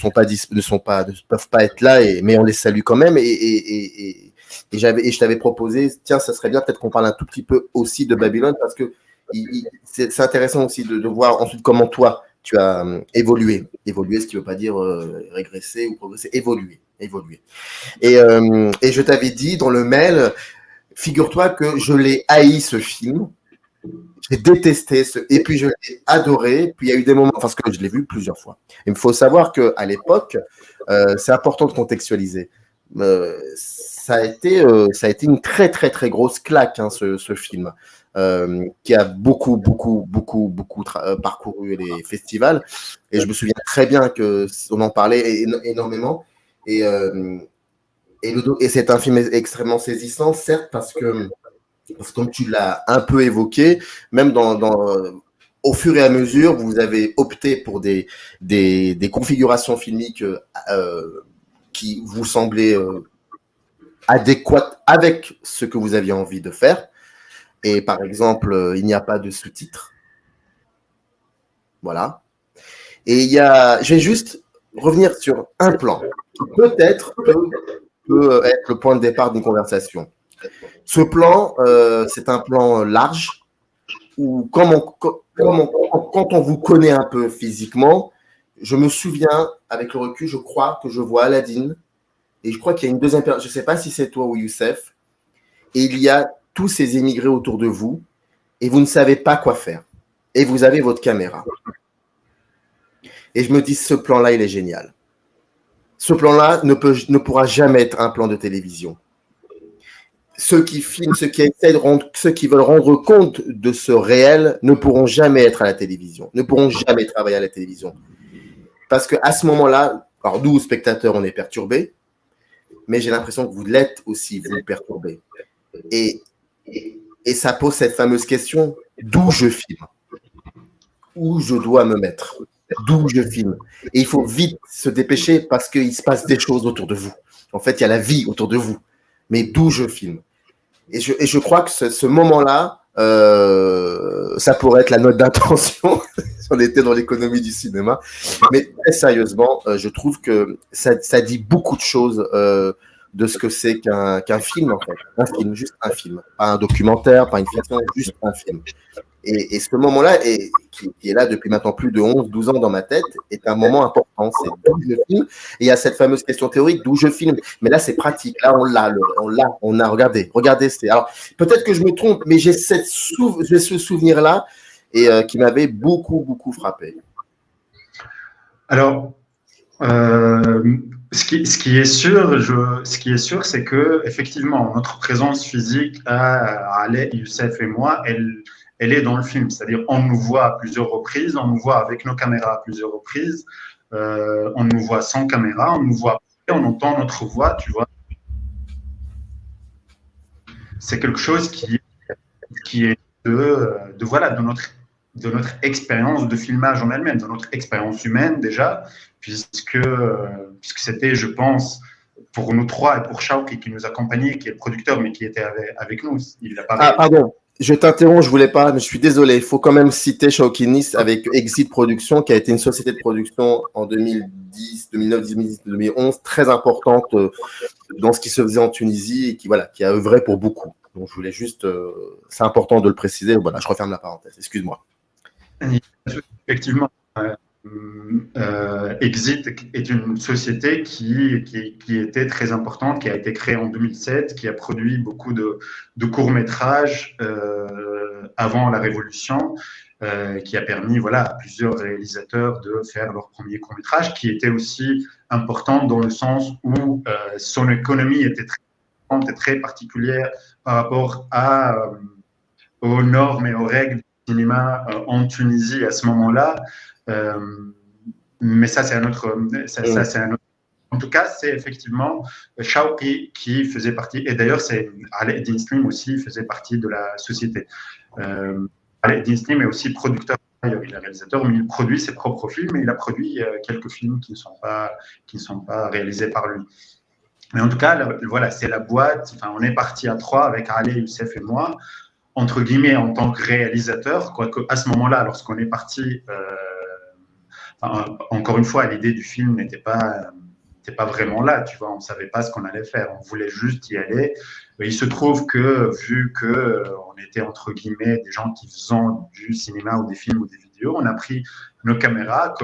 peuvent pas être là, mais on les salue quand même. Et je t'avais proposé, tiens, ça serait bien peut-être qu'on parle un tout petit peu aussi de Babylone parce que c'est intéressant aussi de voir ensuite comment toi, tu as évolué, ce qui ne veut pas dire régresser ou progresser, évoluer. Et je t'avais dit dans le mail, figure-toi que je l'ai haï ce film, j'ai détesté et puis je l'ai adoré, puis il y a eu des moments, parce que je l'ai vu plusieurs fois. Il faut savoir qu'à l'époque, c'est important de contextualiser. Ça a été une très très très grosse claque, hein, ce film. Qui a beaucoup parcouru les festivals et je me souviens très bien qu'on en parlait énormément et c'est un film extrêmement saisissant, certes, parce que comme tu l'as un peu évoqué, même au fur et à mesure, vous avez opté pour des configurations filmiques qui vous semblaient adéquates avec ce que vous aviez envie de faire. Et par exemple, il n'y a pas de sous-titres. Voilà. Et je vais juste revenir sur un plan qui peut-être peut être le point de départ d'une conversation. Ce plan, c'est un plan large où quand on vous connaît un peu physiquement, je me souviens, avec le recul, je crois que je vois Aladdin et je crois qu'il y a une deuxième personne, je ne sais pas si c'est toi ou Youssef, et il y a tous ces émigrés autour de vous et vous ne savez pas quoi faire. Et vous avez votre caméra. Et je me dis, ce plan-là, il est génial. Ce plan-là ne pourra jamais être un plan de télévision. Ceux qui filment, ceux qui veulent rendre compte de ce réel ne pourront jamais être à la télévision, ne pourront jamais travailler à la télévision. Parce qu'à ce moment-là, alors nous, spectateurs, on est perturbés, mais j'ai l'impression que vous l'êtes aussi, vous perturbés. Et ça pose cette fameuse question, d'où je filme, où je dois me mettre, d'où je filme. Et il faut vite se dépêcher parce qu'il se passe des choses autour de vous. En fait, il y a la vie autour de vous, mais d'où je filme. Et je crois que ce moment-là, ça pourrait être la note d'intention si on était dans l'économie du cinéma. Mais très sérieusement, je trouve que ça dit beaucoup de choses de ce que c'est qu'un film, en fait. Un film, juste un film. Pas un documentaire, pas une fiction, juste un film. Et ce moment-là, qui est là depuis maintenant plus de 11-12 ans dans ma tête, est un moment important. C'est d'où je filme. Et il y a cette fameuse question théorique, d'où je filme. Mais là, c'est pratique. Là, on a, regardez. Alors, peut-être que je me trompe, mais j'ai ce souvenir-là et qui m'avait beaucoup frappé. Alors, ce qui est sûr, c'est que effectivement, notre présence physique à Ale, Youssef et moi, elle est dans le film. C'est-à-dire, on nous voit à plusieurs reprises, on nous voit avec nos caméras à plusieurs reprises, on nous voit sans caméra, on nous voit, on entend notre voix, tu vois. C'est quelque chose qui est de notre expérience de filmage en elle-même, de notre expérience humaine déjà, puisque c'était, je pense, pour nous trois et pour Shauki qui nous accompagnait, qui est le producteur, mais qui était avec nous. Il n'a pas pardon, je t'interromps, je voulais pas, mais je suis désolé. Il faut quand même citer Shauki Nis avec Exit Production, qui a été une société de production en 2010, 2009, 2010, 2011, très importante dans ce qui se faisait en Tunisie et qui a œuvré pour beaucoup. Donc, je voulais juste, c'est important de le préciser. Voilà, je referme la parenthèse. Excuse-moi. Effectivement, Exit est une société qui était très importante, qui a été créée en 2007, qui a produit beaucoup de courts-métrages avant la Révolution, qui a permis voilà, à plusieurs réalisateurs de faire leur premier court-métrage, qui était aussi important dans le sens où son économie était très particulière par rapport aux normes et aux règles du cinéma en Tunisie à ce moment-là. Mais ça, c'est un autre. C'est un autre. En tout cas, c'est effectivement Shawqi qui faisait partie, et d'ailleurs, c'est Ali Eddin Slim aussi faisait partie de la société. Ali Eddin Slim est aussi producteur, il est réalisateur, mais il produit ses propres films et il a produit quelques films qui ne sont pas réalisés par lui. Mais en tout cas, voilà, c'est la boîte. Enfin, on est parti à 3 avec Ali, Youssef et moi, entre guillemets, en tant que réalisateur, quoique à ce moment-là, lorsqu'on est parti, encore une fois, l'idée du film n'était pas vraiment là, tu vois, on ne savait pas ce qu'on allait faire, on voulait juste y aller. Il se trouve que, vu qu'on était, entre guillemets, des gens qui faisaient du cinéma ou des films ou des vidéos, on a pris nos caméras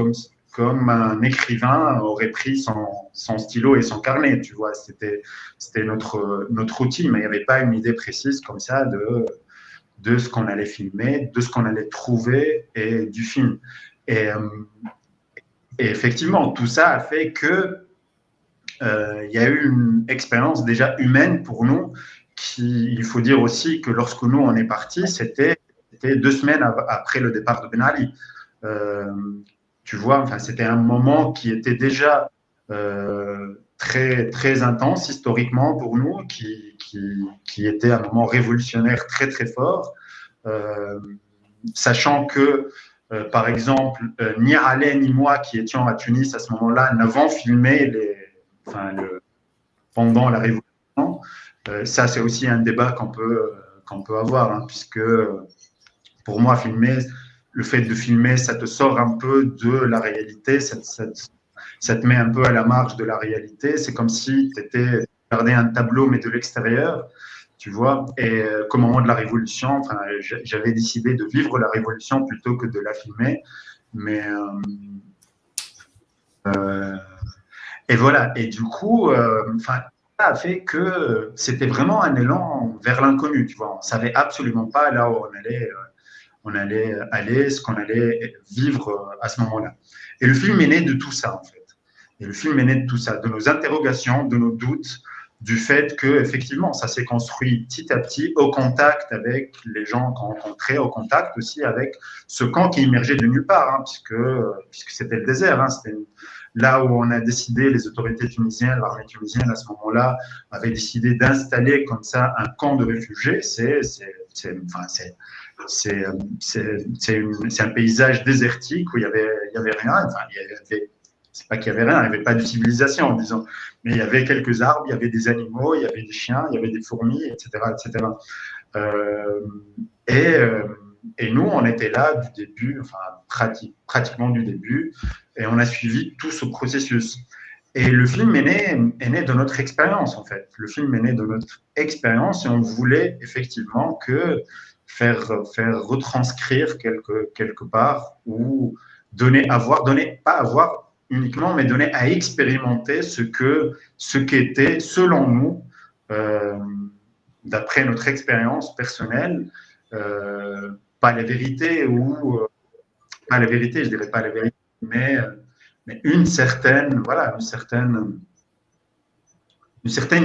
comme un écrivain aurait pris son stylo et son carnet, tu vois, c'était notre outil, mais il n'y avait pas une idée précise comme ça de ce qu'on allait filmer, de ce qu'on allait trouver et du film. Et effectivement, tout ça a fait que il y a eu une expérience déjà humaine pour nous. Il faut dire aussi que lorsque nous on est partis, c'était 2 semaines après le départ de Ben Ali. Tu vois, enfin, c'était un moment qui était déjà très très intense historiquement pour nous, qui était un moment révolutionnaire très très fort, sachant que par exemple, ni Alain ni moi qui étions à Tunis à ce moment-là n'avons filmé pendant la Révolution. Ça, c'est aussi un débat qu'on peut avoir, hein, puisque pour moi, le fait de filmer, ça te sort un peu de la réalité, ça te met un peu à la marge de la réalité. C'est comme si tu étais regardé un tableau, mais de l'extérieur, tu vois. Et qu'au moment de la Révolution, enfin, j'avais décidé de vivre la Révolution plutôt que de la filmer. Mais et voilà. Et du coup, ça a fait que c'était vraiment un élan vers l'inconnu. Tu vois, on savait absolument pas là où on allait aller, ce qu'on allait vivre à ce moment-là. Et le film est né de tout ça, en fait. Et le film est né de tout ça, de nos interrogations, de nos doutes, du fait que effectivement, ça s'est construit petit à petit au contact avec les gens qu'on rencontrait, au contact aussi avec ce camp qui émergeait de nulle part, hein, puisque c'était le désert. Hein, c'était là où on a décidé, les autorités tunisiennes, l'armée tunisienne à ce moment-là, avait décidé d'installer comme ça un camp de réfugiés. C'est un paysage désertique où il y avait rien. Enfin, c'est pas qu'il y avait rien, il n'y avait pas de civilisation, disons, mais il y avait quelques arbres, il y avait des animaux, il y avait des chiens, il y avait des fourmis, etc., etc. Et nous, on était là du début, enfin pratiquement du début, et on a suivi tout ce processus. Et le film est né de notre expérience, en fait. Le film est né de notre expérience et on voulait effectivement faire retranscrire quelque part ou pas avoir uniquement, mais donner à expérimenter ce qu'était, selon nous, d'après notre expérience personnelle, pas la vérité pas la vérité, je dirais pas la vérité, mais une certaine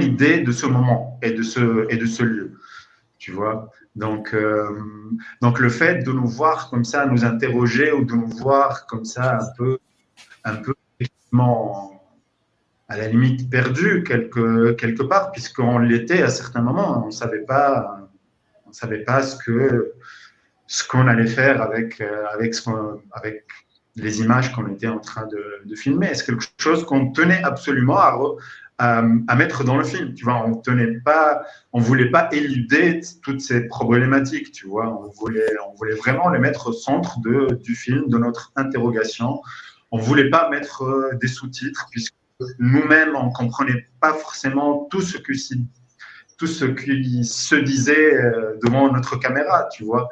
idée de ce moment et de ce lieu, tu vois. Donc le fait de nous voir comme ça, nous interroger ou de nous voir comme ça un peu effectivement à la limite perdu quelque part, puisqu'on l'était à certains moments, on ne savait pas ce qu'on allait faire avec les images qu'on était en train de filmer. C'est quelque chose qu'on tenait absolument à mettre dans le film. Tu vois, on voulait pas éluder toutes ces problématiques. Tu vois, on voulait vraiment les mettre au centre du film, de notre interrogation. On voulait pas mettre des sous-titres puisque nous-mêmes on comprenait pas forcément tout ce qui se disait devant notre caméra. Tu vois.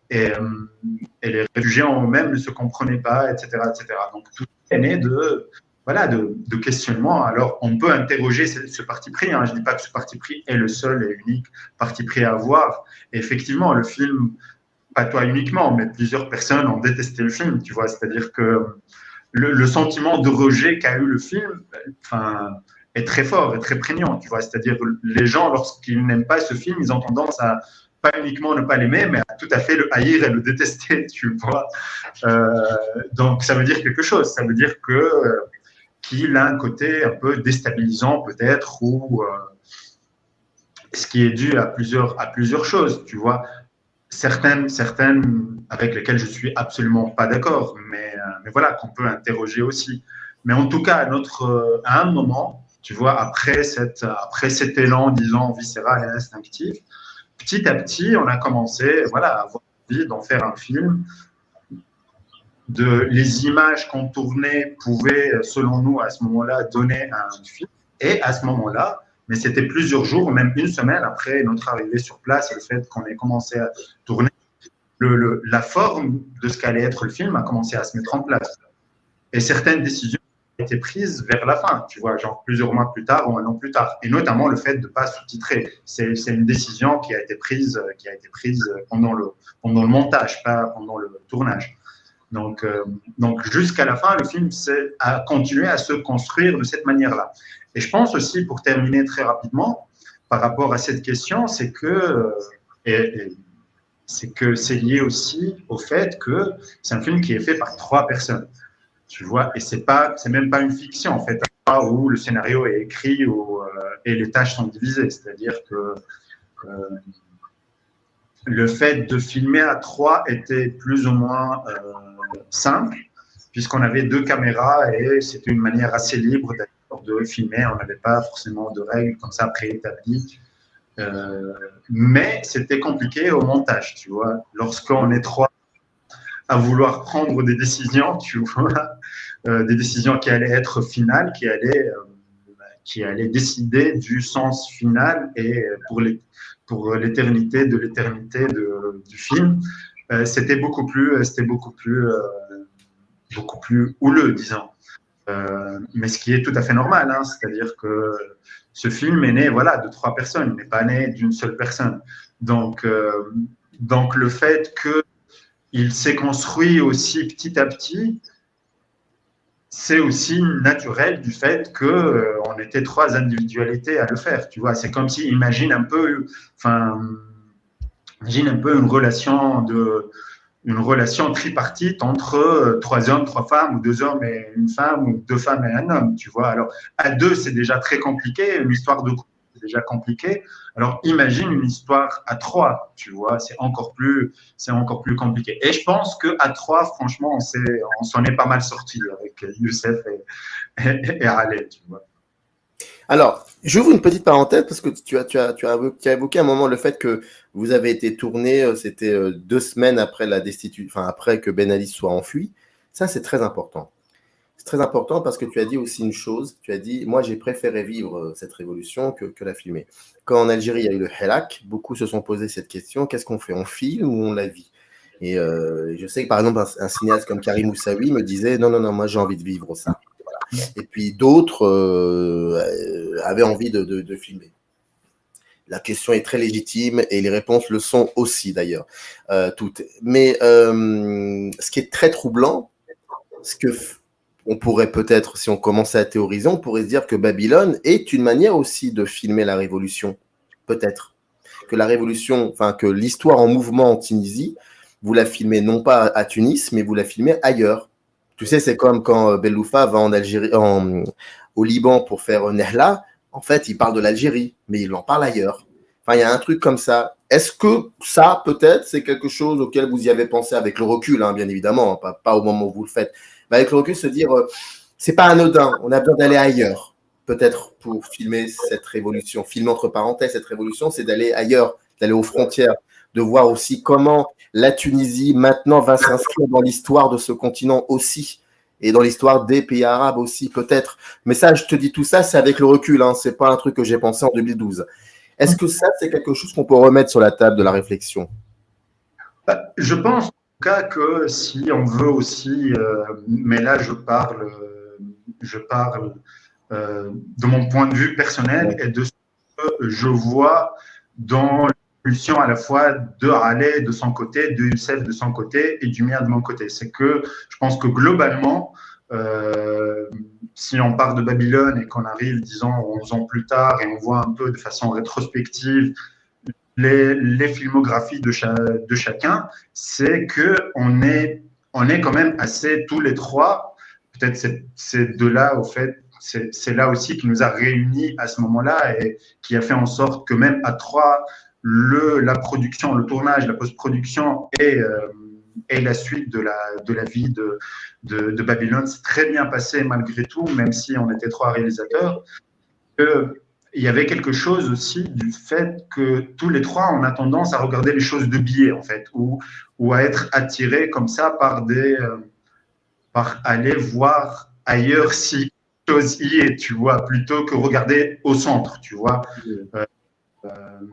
et les réfugiés en eux-mêmes ne se comprenaient pas, etc., etc. Donc tout est né de questionnements. Alors on peut interroger ce parti pris. Hein. Je ne dis pas que ce parti pris est le seul et unique parti pris à avoir. Et effectivement, le film, pas toi uniquement, mais plusieurs personnes ont détesté le film. Tu vois, c'est-à-dire que le sentiment de rejet qu'a eu le film, est très fort et très prégnant. Tu vois, c'est-à-dire les gens, lorsqu'ils n'aiment pas ce film, ils ont tendance à pas uniquement ne pas l'aimer, mais à tout à fait le haïr et le détester, tu vois. Donc, ça veut dire quelque chose. Ça veut dire qu'il a un côté un peu déstabilisant, peut-être, ou ce qui est dû à plusieurs choses, tu vois. Certaines avec lesquelles je suis absolument pas d'accord, mais voilà, qu'on peut interroger aussi. Mais en tout cas, à un moment, tu vois, après cet élan, disons, viscéral et instinctif, petit à petit, on a commencé, voilà, à avoir envie d'en faire un film. Les images qu'on tournait pouvaient, selon nous, à ce moment-là, donner un film. Et à ce moment-là, mais c'était plusieurs jours, même une semaine après notre arrivée sur place, et le fait qu'on ait commencé à tourner, la forme de ce qu'allait être le film a commencé à se mettre en place. Et certaines décisions ont été prises vers la fin, tu vois, genre plusieurs mois plus tard ou un an plus tard. Et notamment le fait de ne pas sous-titrer. C'est une décision qui a été prise pendant le montage, pas pendant le tournage. Donc jusqu'à la fin, le film a continué à se construire de cette manière-là. Et je pense aussi, pour terminer très rapidement, par rapport à cette question, c'est que c'est lié aussi au fait que c'est un film qui est fait par 3 personnes. Tu vois, et c'est même pas une fiction, en fait, où le scénario est écrit et les tâches sont divisées. C'est-à-dire que le fait de filmer à 3 était plus ou moins simple, puisqu'on avait 2 caméras et c'était une manière assez libre de filmer. On n'avait pas forcément de règles comme ça préétablies. Mais c'était compliqué au montage, tu vois. Lorsqu'on est 3 à vouloir prendre des décisions, tu vois, des décisions qui allaient être finales, qui allaient décider du sens final et pour l'éternité du film, c'était beaucoup plus houleux, disons. Mais ce qui est tout à fait normal, hein, c'est-à-dire que ce film est né, voilà, de 3 personnes, il n'est pas né d'une seule personne. Donc le fait qu'il s'est construit aussi petit à petit, c'est aussi naturel du fait qu'on était 3 individualités à le faire. Tu vois, c'est comme si, imagine un peu une relation tripartite entre 3 hommes, 3 femmes, ou 2 hommes et une femme, ou 2 femmes et un homme. Tu vois, alors à 2, c'est déjà très compliqué. Une histoire de couple, c'est déjà compliqué. Alors imagine une histoire à 3. Tu vois, c'est encore plus compliqué. Et je pense qu'à 3, franchement, on s'en est pas mal sorti avec Youssef et Ale, tu vois. Alors, j'ouvre une petite parenthèse parce que tu as évoqué un moment le fait que vous avez été tourné, c'était 2 semaines après après que Ben Ali soit enfui. Ça, c'est très important. C'est très important parce que tu as dit aussi une chose. Tu as dit, moi, j'ai préféré vivre cette révolution que la filmer. Quand en Algérie, il y a eu le Hirak, beaucoup se sont posé cette question, qu'est-ce qu'on fait? On filme ou on la vit? Et je sais que, par exemple, un cinéaste comme Karim Moussaoui me disait, non, moi, j'ai envie de vivre ça. Et puis d'autres avaient envie de filmer. La question est très légitime et les réponses le sont aussi d'ailleurs, toutes. Mais ce qui est très troublant, on pourrait peut-être, si on commençait à théoriser, on pourrait se dire que Babylone est une manière aussi de filmer la révolution. Peut-être. Que la révolution, que l'histoire en mouvement en Tunisie, vous la filmez non pas à Tunis, mais vous la filmez ailleurs. Tu sais, c'est comme quand Belloufa va en Algérie, au Liban pour faire Nehla. En fait, il parle de l'Algérie, mais il en parle ailleurs. Il y a un truc comme ça. Est-ce que ça, peut-être, c'est quelque chose auquel vous y avez pensé avec le recul, hein, bien évidemment, pas au moment où vous le faites, mais avec le recul, se dire, c'est pas anodin, on a besoin d'aller ailleurs, peut-être pour filmer cette révolution. Filmer entre parenthèses cette révolution, c'est d'aller ailleurs, d'aller aux frontières, de voir aussi comment la Tunisie maintenant va s'inscrire dans l'histoire de ce continent aussi, et dans l'histoire des pays arabes aussi peut-être. Mais ça, je te dis tout ça, c'est avec le recul, hein, c'est pas un truc que j'ai pensé en 2012. Est-ce que ça, c'est quelque chose qu'on peut remettre sur la table de la réflexion? Je pense en tout cas que si on veut aussi, mais là je parle de mon point de vue personnel Ouais. et de ce que je vois dans l'évolution à la fois de Haleh de son côté, de Youssef de son côté et du mien de mon côté. C'est que je pense que globalement, si on part de Babylone et qu'on arrive, disons, 11 ans plus tard et on voit un peu de façon rétrospective les filmographies de chacun, c'est on est quand même assez tous les trois. Peut-être c'est de là, au fait, c'est là aussi qui nous a réunis à ce moment-là et qui a fait en sorte que même à trois, la production, le tournage, la post-production et la suite de la vie de Babylone s'est très bien passé malgré tout, même si on était trois réalisateurs. Il y avait quelque chose aussi du fait que tous les trois, on a tendance à regarder les choses de biais, en fait, ou à être attirés comme ça par aller voir ailleurs si chose y est, tu vois, plutôt que regarder au centre, tu vois. Euh,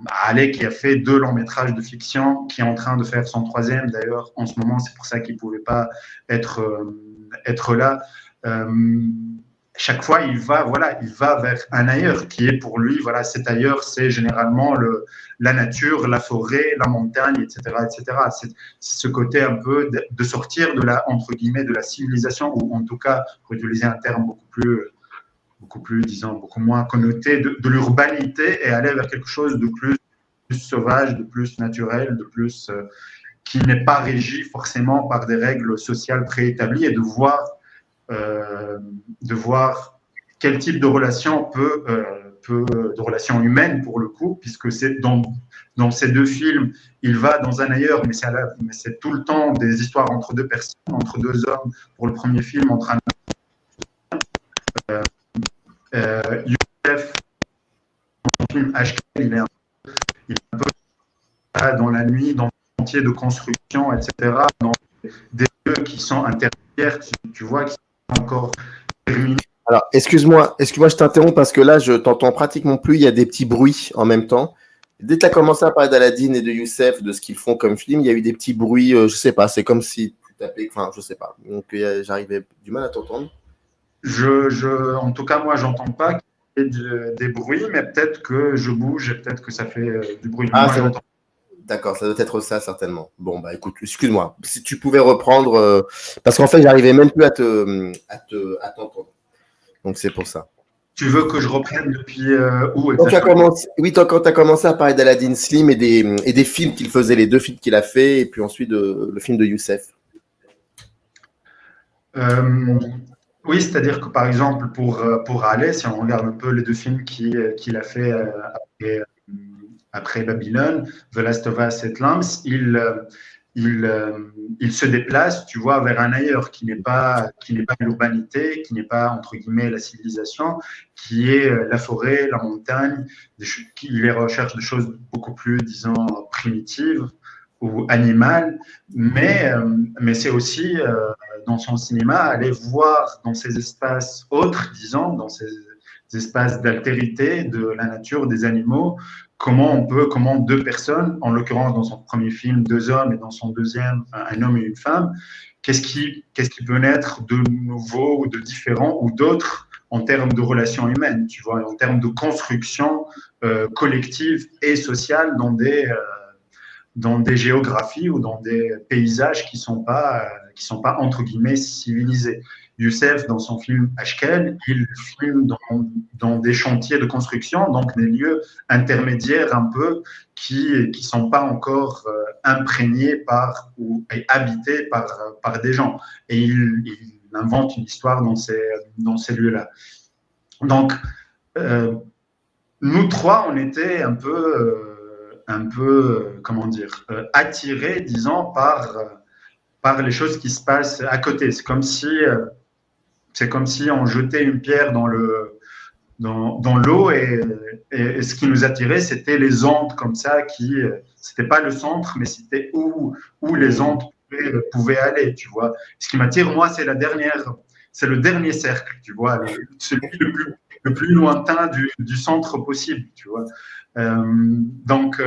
Ale qui a fait 2 longs métrages de fiction, qui est en train de faire son 3e d'ailleurs en ce moment, c'est pour ça qu'il ne pouvait pas être là. Chaque fois, il va vers un ailleurs qui est pour lui, voilà, cet ailleurs, c'est généralement la nature, la forêt, la montagne, etc., etc. C'est ce côté un peu de sortir de la, entre guillemets, de la civilisation, ou en tout cas, pour utiliser un terme beaucoup plus, disons, beaucoup moins connoté de l'urbanité et aller vers quelque chose de plus sauvage, de plus naturel, de plus qui n'est pas régi forcément par des règles sociales préétablies et de voir quel type de relation de relation humaine pour le coup, puisque c'est dans ces 2 films, il va dans un ailleurs, mais c'est tout le temps des histoires entre 2 personnes, entre 2 hommes. Pour le premier film, entre un Youssef, dans le film HK, il est un peu dans la nuit, dans le chantier de construction, etc., dans des lieux qui sont intermédiaires, tu vois, qui sont encore terminés. Alors, excuse-moi, je t'interromps parce que là, je t'entends pratiquement plus. Il y a des petits bruits en même temps. Dès que tu as commencé à parler d'Aladin et de Youssef, de ce qu'ils font comme film, il y a eu des petits bruits. Je sais pas, c'est comme si tu tapais. Enfin, je sais pas. Donc, j'arrivais du mal à t'entendre. En tout cas, moi, j'entends pas qu'il y ait des bruits, mais peut-être que je bouge et peut-être que ça fait du bruit. Ah, Moi, j'entends. d'accord, ça doit être ça, certainement. Bon, bah écoute, excuse-moi. Si tu pouvais reprendre, parce qu'en fait, j'arrivais même plus à t'entendre. Donc, c'est pour ça. Tu veux que je reprenne depuis où Quand tu as exactement? commencé, oui, quand tu as commencé à parler d'Aladin Slim et des films qu'il faisait, les 2 films qu'il a fait, et puis ensuite le film de Youssef. Oui, c'est-à-dire que par exemple, pour Haleh, si on regarde un peu les 2 films qu'il a fait après Babylone, The Last of Us et Lambs, il se déplace, tu vois, vers un ailleurs qui n'est pas l'urbanité, qui n'est pas, entre guillemets, la civilisation, qui est la forêt, la montagne, il recherche des choses beaucoup plus, disons, primitives ou animales, mais c'est aussi, dans son cinéma, aller voir dans ces espaces autres, disons, dans ces espaces d'altérité de la nature, des animaux, comment 2 personnes, en l'occurrence dans son premier film, 2 hommes, et dans son deuxième, un homme et une femme, qu'est-ce qui peut naître de nouveau ou de différent ou d'autre en termes de relations humaines, tu vois, en termes de construction collective et sociale dans des géographies ou dans des paysages qui sont pas entre guillemets civilisés. Youssef, dans son film Ashkel, il filme dans des chantiers de construction, donc des lieux intermédiaires un peu qui sont pas encore imprégnés par ou habités par des gens. Et il invente une histoire dans ces lieux-là. Donc, nous trois, on était un peu comment dire, attirés, disons, par les choses qui se passent à côté. C'est comme si on jetait une pierre dans l'eau et ce qui nous attirait, c'était les ondes comme ça c'était pas le centre, mais c'était où les ondes pouvaient aller, tu vois. Ce qui m'attire, moi, c'est le dernier cercle, tu vois, celui le plus le plus lointain du centre possible, tu vois. Donc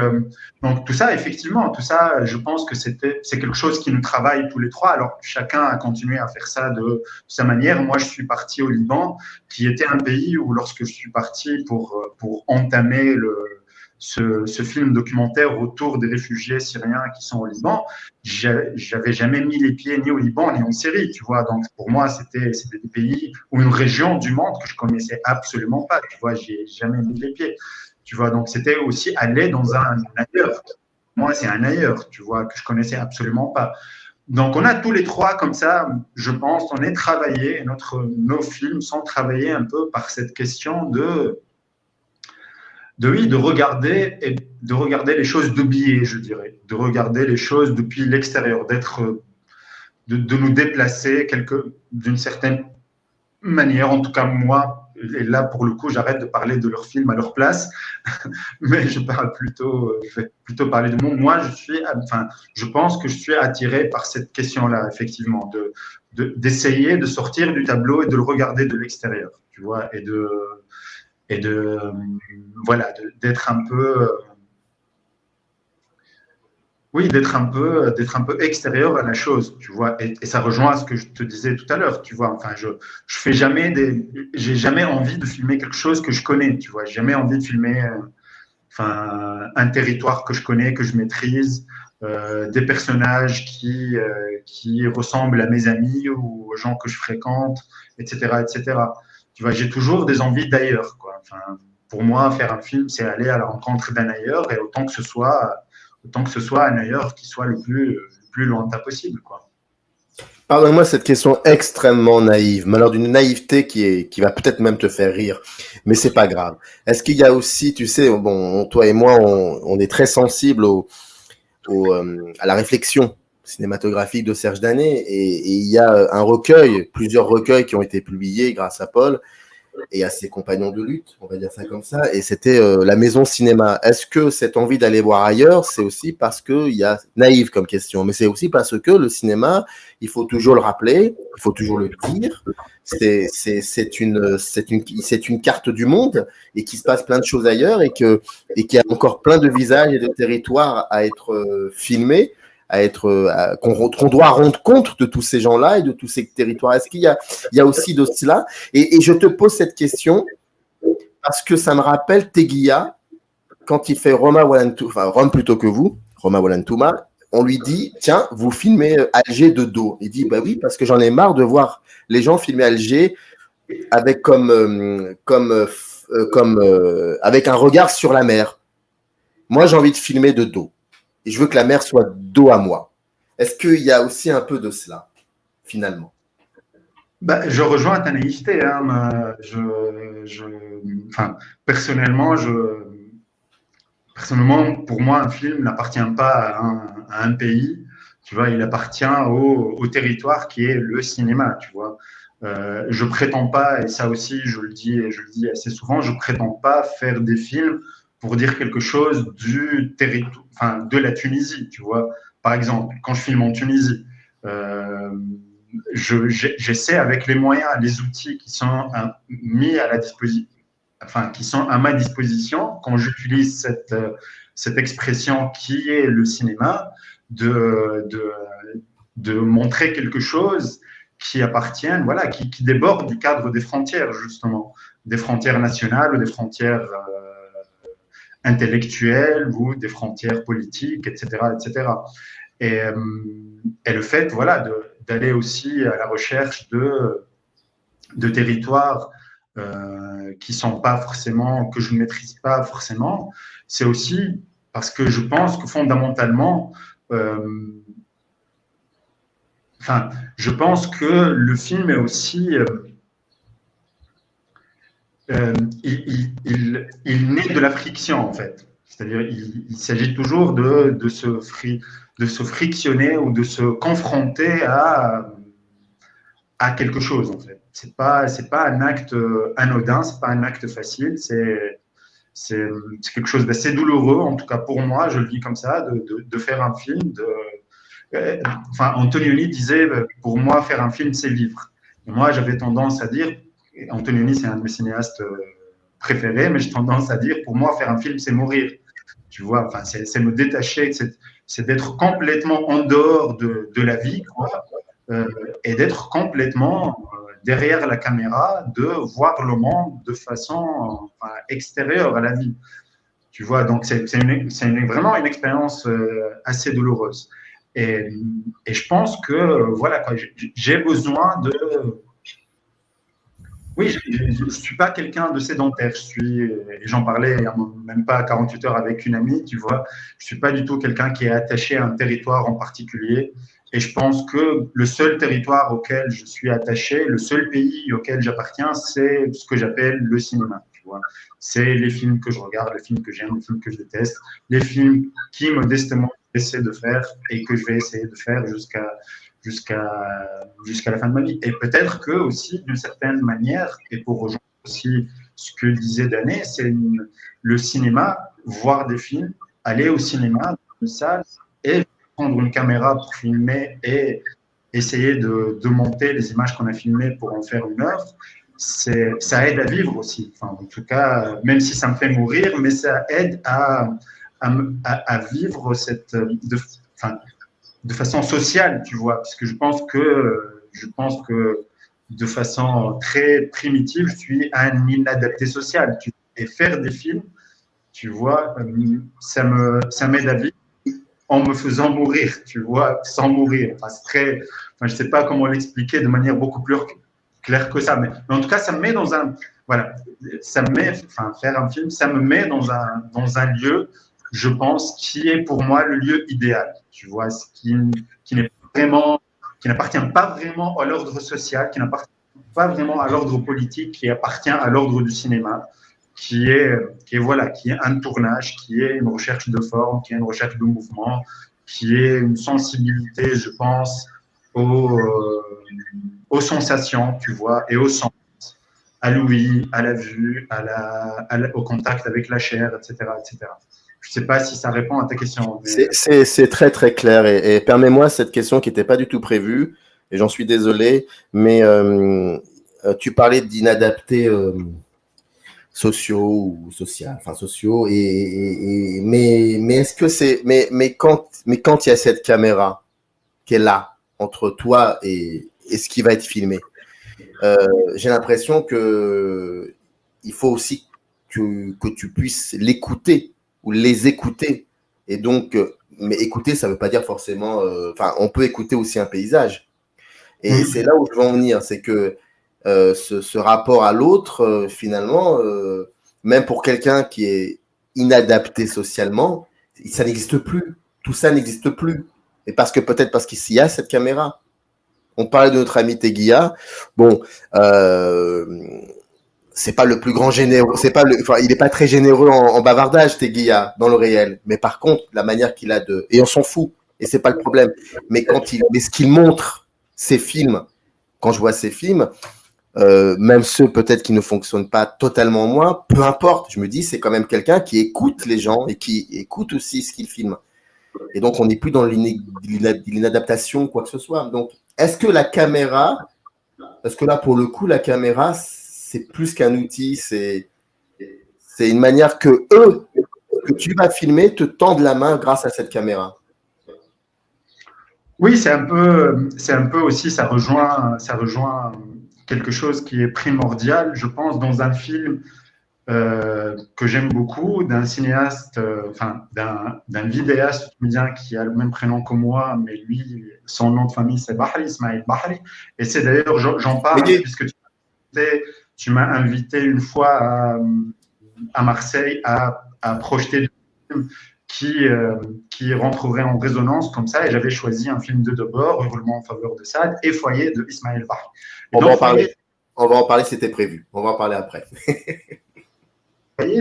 tout ça, effectivement, tout ça, je pense que c'est quelque chose qui nous travaille tous les trois. Alors, chacun a continué à faire ça de sa manière. Moi, je suis parti au Liban, qui était un pays où, lorsque je suis parti pour entamer ce film documentaire autour des réfugiés syriens qui sont au Liban, j'avais jamais mis les pieds ni au Liban ni en Syrie, tu vois. Donc, pour moi, c'était des pays ou une région du monde que je connaissais absolument pas, tu vois. J'y ai jamais mis les pieds. Tu vois, donc c'était aussi aller dans un ailleurs. Moi, c'est un ailleurs, tu vois, que je connaissais absolument pas. Donc, on a tous les trois, comme ça, je pense, on est travaillé, nos films sont travaillés un peu par cette question de regarder les choses de biais, je dirais, de regarder les choses depuis l'extérieur, de nous déplacer d'une certaine manière, en tout cas moi. Et là, pour le coup, j'arrête de parler de leur film à leur place, mais je vais plutôt parler de moi. Moi, je pense que je suis attiré par cette question-là, effectivement, d'essayer de sortir du tableau et de le regarder de l'extérieur, tu vois, voilà, d'être un peu, oui, d'être un peu extérieur à la chose, tu vois. Et ça rejoint ce que je te disais tout à l'heure, tu vois. Enfin, j'ai jamais envie de filmer quelque chose que je connais, tu vois. J'ai jamais envie de filmer, un territoire que je connais, que je maîtrise, des personnages qui ressemblent à mes amis ou aux gens que je fréquente, etc., etc. Tu vois, j'ai toujours des envies d'ailleurs, quoi. Enfin, pour moi, faire un film, c'est aller à la rencontre d'un ailleurs, et autant que ce soit un ailleurs qui soit le plus lointain possible, quoi. Pardonne-moi cette question extrêmement naïve, mais alors d'une naïveté qui va peut-être même te faire rire, mais c'est pas grave. Est-ce qu'il y a aussi, tu sais, bon, toi et moi, on est très sensibles à la réflexion cinématographique de Serge Danet, et il y a plusieurs recueils qui ont été publiés grâce à Paul et à ses compagnons de lutte, on va dire ça comme ça, et c'était la maison cinéma. Est-ce que cette envie d'aller voir ailleurs, c'est aussi parce qu'il y a naïve comme question, mais c'est aussi parce que le cinéma, il faut toujours le rappeler, il faut toujours le dire, c'est une carte du monde et qu'il se passe plein de choses ailleurs et qu'il y a encore plein de visages et de territoires à être filmés, qu'on doit rendre compte de tous ces gens-là et de tous ces territoires. Est-ce qu'il y a aussi de cela? Et je te pose cette question parce que ça me rappelle Teguilla, quand il fait Roma Walantouma, enfin Rome plutôt que vous, Roma Walantouma, on lui dit, tiens, vous filmez Alger de dos. Il dit, bah oui, parce que j'en ai marre de voir les gens filmer Alger avec avec un regard sur la mer. Moi, j'ai envie de filmer de dos. Et je veux que la mer soit dos à moi. Est-ce qu'il y a aussi un peu de cela, finalement? Je rejoins ta naïveté. Hein. Personnellement, pour moi, un film n'appartient pas à un pays. Tu vois, il appartient au territoire qui est le cinéma. Tu vois, je prétends pas, et ça aussi, je le dis assez souvent, je prétends pas faire des films pour dire quelque chose du territoire, de la Tunisie. Tu vois, par exemple, quand je filme en Tunisie. J'essaie avec les moyens, les outils qui sont mis à la disposition, qui sont à ma disposition quand j'utilise cette expression qui est le cinéma, de montrer quelque chose qui appartienne, voilà, qui déborde du cadre des frontières, justement, des frontières nationales ou des frontières intellectuelles ou des frontières politiques, etc., etc. Et le fait, voilà, d'aller aussi à la recherche de territoires qui sont pas forcément, que je ne maîtrise pas forcément, c'est aussi parce que je pense que fondamentalement, je pense que le film est aussi, il naît de la friction en fait. C'est-à-dire, il s'agit toujours de se frictionner ou de se confronter à quelque chose en fait. C'est pas un acte anodin, c'est pas un acte facile, c'est quelque chose d'assez douloureux, en tout cas pour moi, je le vis comme ça, de faire un film. Antonioni disait, pour moi, faire un film, c'est vivre. Et moi, j'avais tendance à dire, Antonioni, c'est un de mes cinéastes préférés, mais j'ai tendance à dire, pour moi, faire un film, c'est mourir. Tu vois, enfin, c'est me détacher, c'est d'être complètement en dehors de la vie, quoi, et d'être complètement derrière la caméra, de voir le monde de façon extérieure à la vie. Tu vois, donc c'est vraiment une expérience assez douloureuse. Et je pense que, voilà, j'ai besoin de. Oui, je ne suis pas quelqu'un de sédentaire. J'en parlais il n'y a même pas 48 heures avec une amie, tu vois. Je ne suis pas du tout quelqu'un qui est attaché à un territoire en particulier. Et je pense que le seul territoire auquel je suis attaché, le seul pays auquel j'appartiens, c'est ce que j'appelle le cinéma. Tu vois. C'est les films que je regarde, les films que j'aime, les films que je déteste, les films qui modestement j'essaie de faire et que je vais essayer de faire jusqu'à la fin de ma vie. Et peut-être que aussi, d'une certaine manière, et pour rejoindre aussi ce que disait Dané, c'est le cinéma, voir des films, aller au cinéma, dans une salle, et prendre une caméra pour filmer et essayer de monter les images qu'on a filmées pour en faire une œuvre, ça aide à vivre aussi. Enfin, en tout cas, même si ça me fait mourir, mais ça aide à vivre de façon sociale, tu vois, parce que je pense que de façon très primitive, je suis un inadapté social. Et faire des films, tu vois, ça m'aide à vivre en me faisant mourir, tu vois, sans mourir. Enfin, je ne sais pas comment l'expliquer de manière beaucoup plus claire que ça, mais en tout cas, ça me met dans un, voilà, faire un film, ça me met dans un lieu, je pense, qui est pour moi le lieu idéal, tu vois, qui n'appartient pas vraiment à l'ordre social, qui n'appartient pas vraiment à l'ordre politique, qui appartient à l'ordre du cinéma, qui est un tournage, qui est une recherche de forme, qui est une recherche de mouvement, qui est une sensibilité, je pense, aux sensations, tu vois, et au sens, à l'ouïe, à la vue, au contact avec la chair, etc., etc. Je ne sais pas si ça répond à ta question. Mais... C'est très, très clair. Et permets-moi cette question qui n'était pas du tout prévue, et j'en suis désolé, mais tu parlais d'inadaptés sociaux ou sociaux, mais est-ce que c'est, mais quand il y a cette caméra qui est là entre toi et ce qui va être filmé, j'ai l'impression que il faut aussi que tu puisses l'écouter ou les écouter. Et donc, mais écouter, ça ne veut pas dire forcément. On peut écouter aussi un paysage. Et c'est là où je veux en venir, c'est que ce rapport à l'autre, finalement, même pour quelqu'un qui est inadapté socialement, ça n'existe plus. Tout ça n'existe plus. Et peut-être parce qu'il y a cette caméra. On parlait de notre ami Teguia. Bon, c'est pas le plus grand généreux, il n'est pas très généreux en bavardage, Teguia, dans le réel. Mais par contre, la manière qu'il a et on s'en fout, et c'est pas le problème. Mais ce qu'il montre, ces films, quand je vois ces films, même ceux peut-être qui ne fonctionnent pas totalement en moi, peu importe, je me dis, c'est quand même quelqu'un qui écoute les gens et qui écoute aussi ce qu'il filme. Et donc, on n'est plus dans l'inadaptation, quoi que ce soit. Donc, est-ce que la caméra, parce que là, pour le coup, la caméra, c'est plus qu'un outil, c'est une manière que tu vas filmer, te tendent la main grâce à cette caméra. Oui, c'est un peu aussi, ça rejoint quelque chose qui est primordial, je pense, dans un film que j'aime beaucoup, d'un cinéaste, d'un vidéaste tunisien qui a le même prénom que moi, mais lui, son nom de famille, c'est Bahri, Ismail Bahri. Et c'est d'ailleurs, j'en parle, puisque tu m'as invité une fois à Marseille à projeter des films qui rentrerait en résonance comme ça, et j'avais choisi un film de Debord, Hurlement en faveur de Saad, et Foyer de Ismail Bahri. On va en parler, c'était prévu. On va en parler après.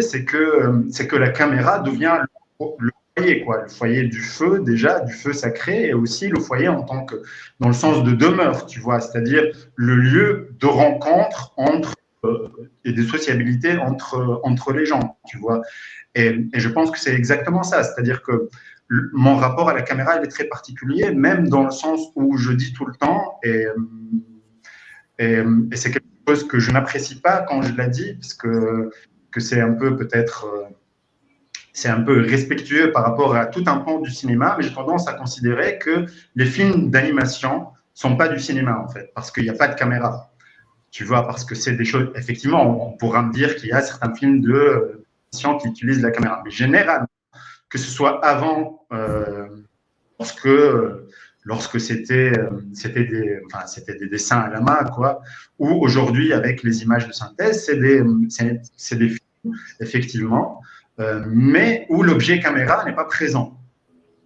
C'est que la caméra devient le foyer, quoi, le foyer du feu, déjà, du feu sacré, et aussi le foyer en tant que, dans le sens de demeure, tu vois, c'est-à-dire le lieu de rencontre et de sociabilité entre les gens, tu vois. Et je pense que c'est exactement ça, c'est-à-dire que mon rapport à la caméra, il est très particulier, même dans le sens où je dis tout le temps, et c'est quelque chose que je n'apprécie pas quand je l'ai dit, parce que c'est un peu peut-être c'est un peu respectueux par rapport à tout un pan du cinéma, mais j'ai tendance à considérer que les films d'animation sont pas du cinéma en fait, parce qu'il n'y a pas de caméra. Tu vois, parce que c'est des choses. Effectivement, on pourra me dire qu'il y a certains films d'animation qui utilisent la caméra, mais généralement, que ce soit avant, lorsque c'était des dessins à la main, quoi, ou aujourd'hui avec les images de synthèse, c'est des films, effectivement, mais où l'objet caméra n'est pas présent,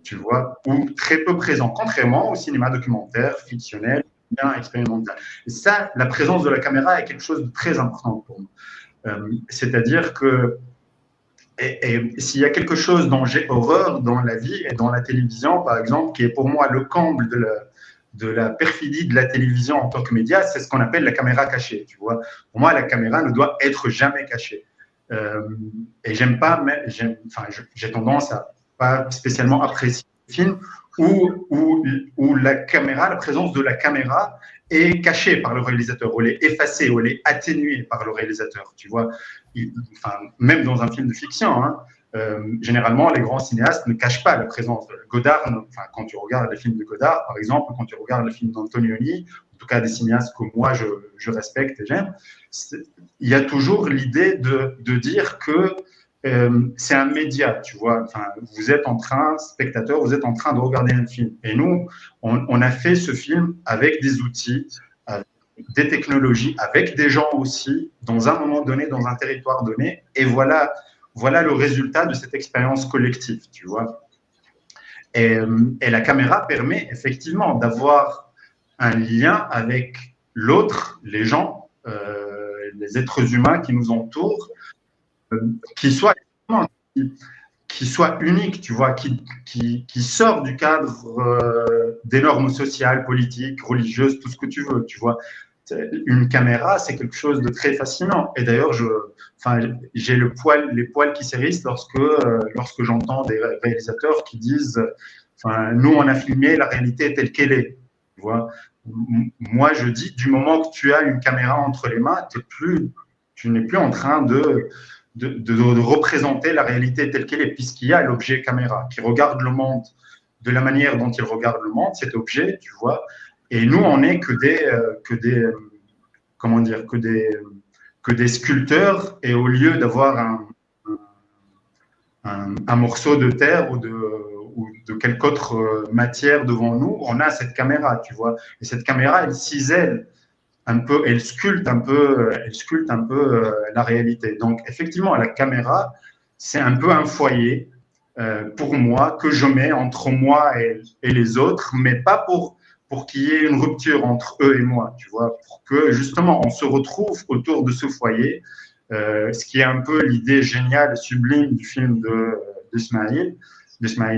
tu vois, ou très peu présent, contrairement au cinéma documentaire, fictionnel, bien expérimental. Et ça, la présence de la caméra est quelque chose de très important pour moi. C'est-à-dire que et s'il y a quelque chose dont j'ai horreur dans la vie et dans la télévision, par exemple, qui est pour moi le comble de la perfidie de la télévision en tant que média, c'est ce qu'on appelle la caméra cachée. Tu vois, pour moi, la caméra ne doit être jamais cachée. Et j'aime pas, j'ai tendance à pas spécialement apprécier les films où la caméra, la présence de la caméra est cachée par le réalisateur, ou elle est effacée, ou elle est atténuée par le réalisateur. Tu vois, même dans un film de fiction, hein, généralement, les grands cinéastes ne cachent pas la présence. Godard, quand tu regardes les films de Godard, par exemple, quand tu regardes les films d'Antonioni, en tout cas des cinéastes que moi je respecte et j'aime, il y a toujours l'idée de dire que c'est un média, tu vois. Vous êtes en train, spectateur, vous êtes en train de regarder un film. Et nous, on a fait ce film avec des outils, des technologies, avec des gens aussi, dans un moment donné, dans un territoire donné. Et voilà le résultat de cette expérience collective, tu vois. Et la caméra permet effectivement d'avoir un lien avec l'autre, les gens, les êtres humains qui nous entourent, qui soit unique, tu vois, qui sort du cadre des normes sociales, politiques, religieuses, tout ce que tu veux, tu vois. Une caméra, c'est quelque chose de très fascinant. Et d'ailleurs, j'ai les poils qui s'hérissent lorsque j'entends des réalisateurs qui disent, nous, on a filmé la réalité telle qu'elle est. Tu vois. Moi, je dis, du moment que tu as une caméra entre les mains, tu n'es plus en train de représenter la réalité telle qu'elle est, puisqu'il y a l'objet caméra qui regarde le monde de la manière dont il regarde le monde, cet objet, tu vois. Et nous, on n'est que des sculpteurs, et au lieu d'avoir un morceau de terre ou de quelque autre matière devant nous, on a cette caméra, tu vois. Et cette caméra, elle cisèle un peu, elle sculpte un peu la réalité. Donc, effectivement, la caméra, c'est un peu un foyer pour moi que je mets entre moi et les autres, mais pas pour qu'il y ait une rupture entre eux et moi, tu vois, pour que justement on se retrouve autour de ce foyer, ce qui est un peu l'idée géniale, sublime du film d'Ismail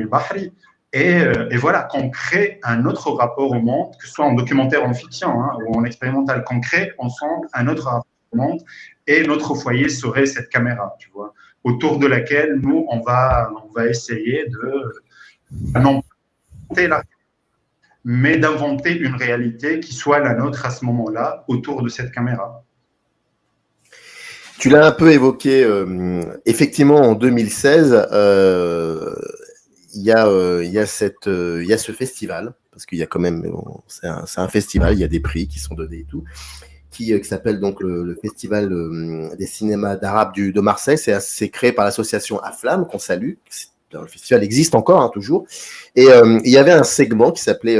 Bahri. Et voilà, qu'on crée un autre rapport au monde, que ce soit en documentaire, en fiction, hein, ou en expérimental, qu'on crée ensemble un autre rapport au monde, et notre foyer serait cette caméra, tu vois, autour de laquelle nous, on va essayer mais d'inventer une réalité qui soit la nôtre à ce moment-là, autour de cette caméra. Tu l'as un peu évoqué, effectivement, en 2016, il y a ce festival, parce qu'il y a quand même, c'est un festival, il y a des prix qui sont donnés et tout, qui s'appelle donc le Festival des cinémas d'Arabe de Marseille. C'est créé par l'association Aflam, qu'on salue. Le festival existe encore, hein, toujours. Et il y avait un segment qui s'appelait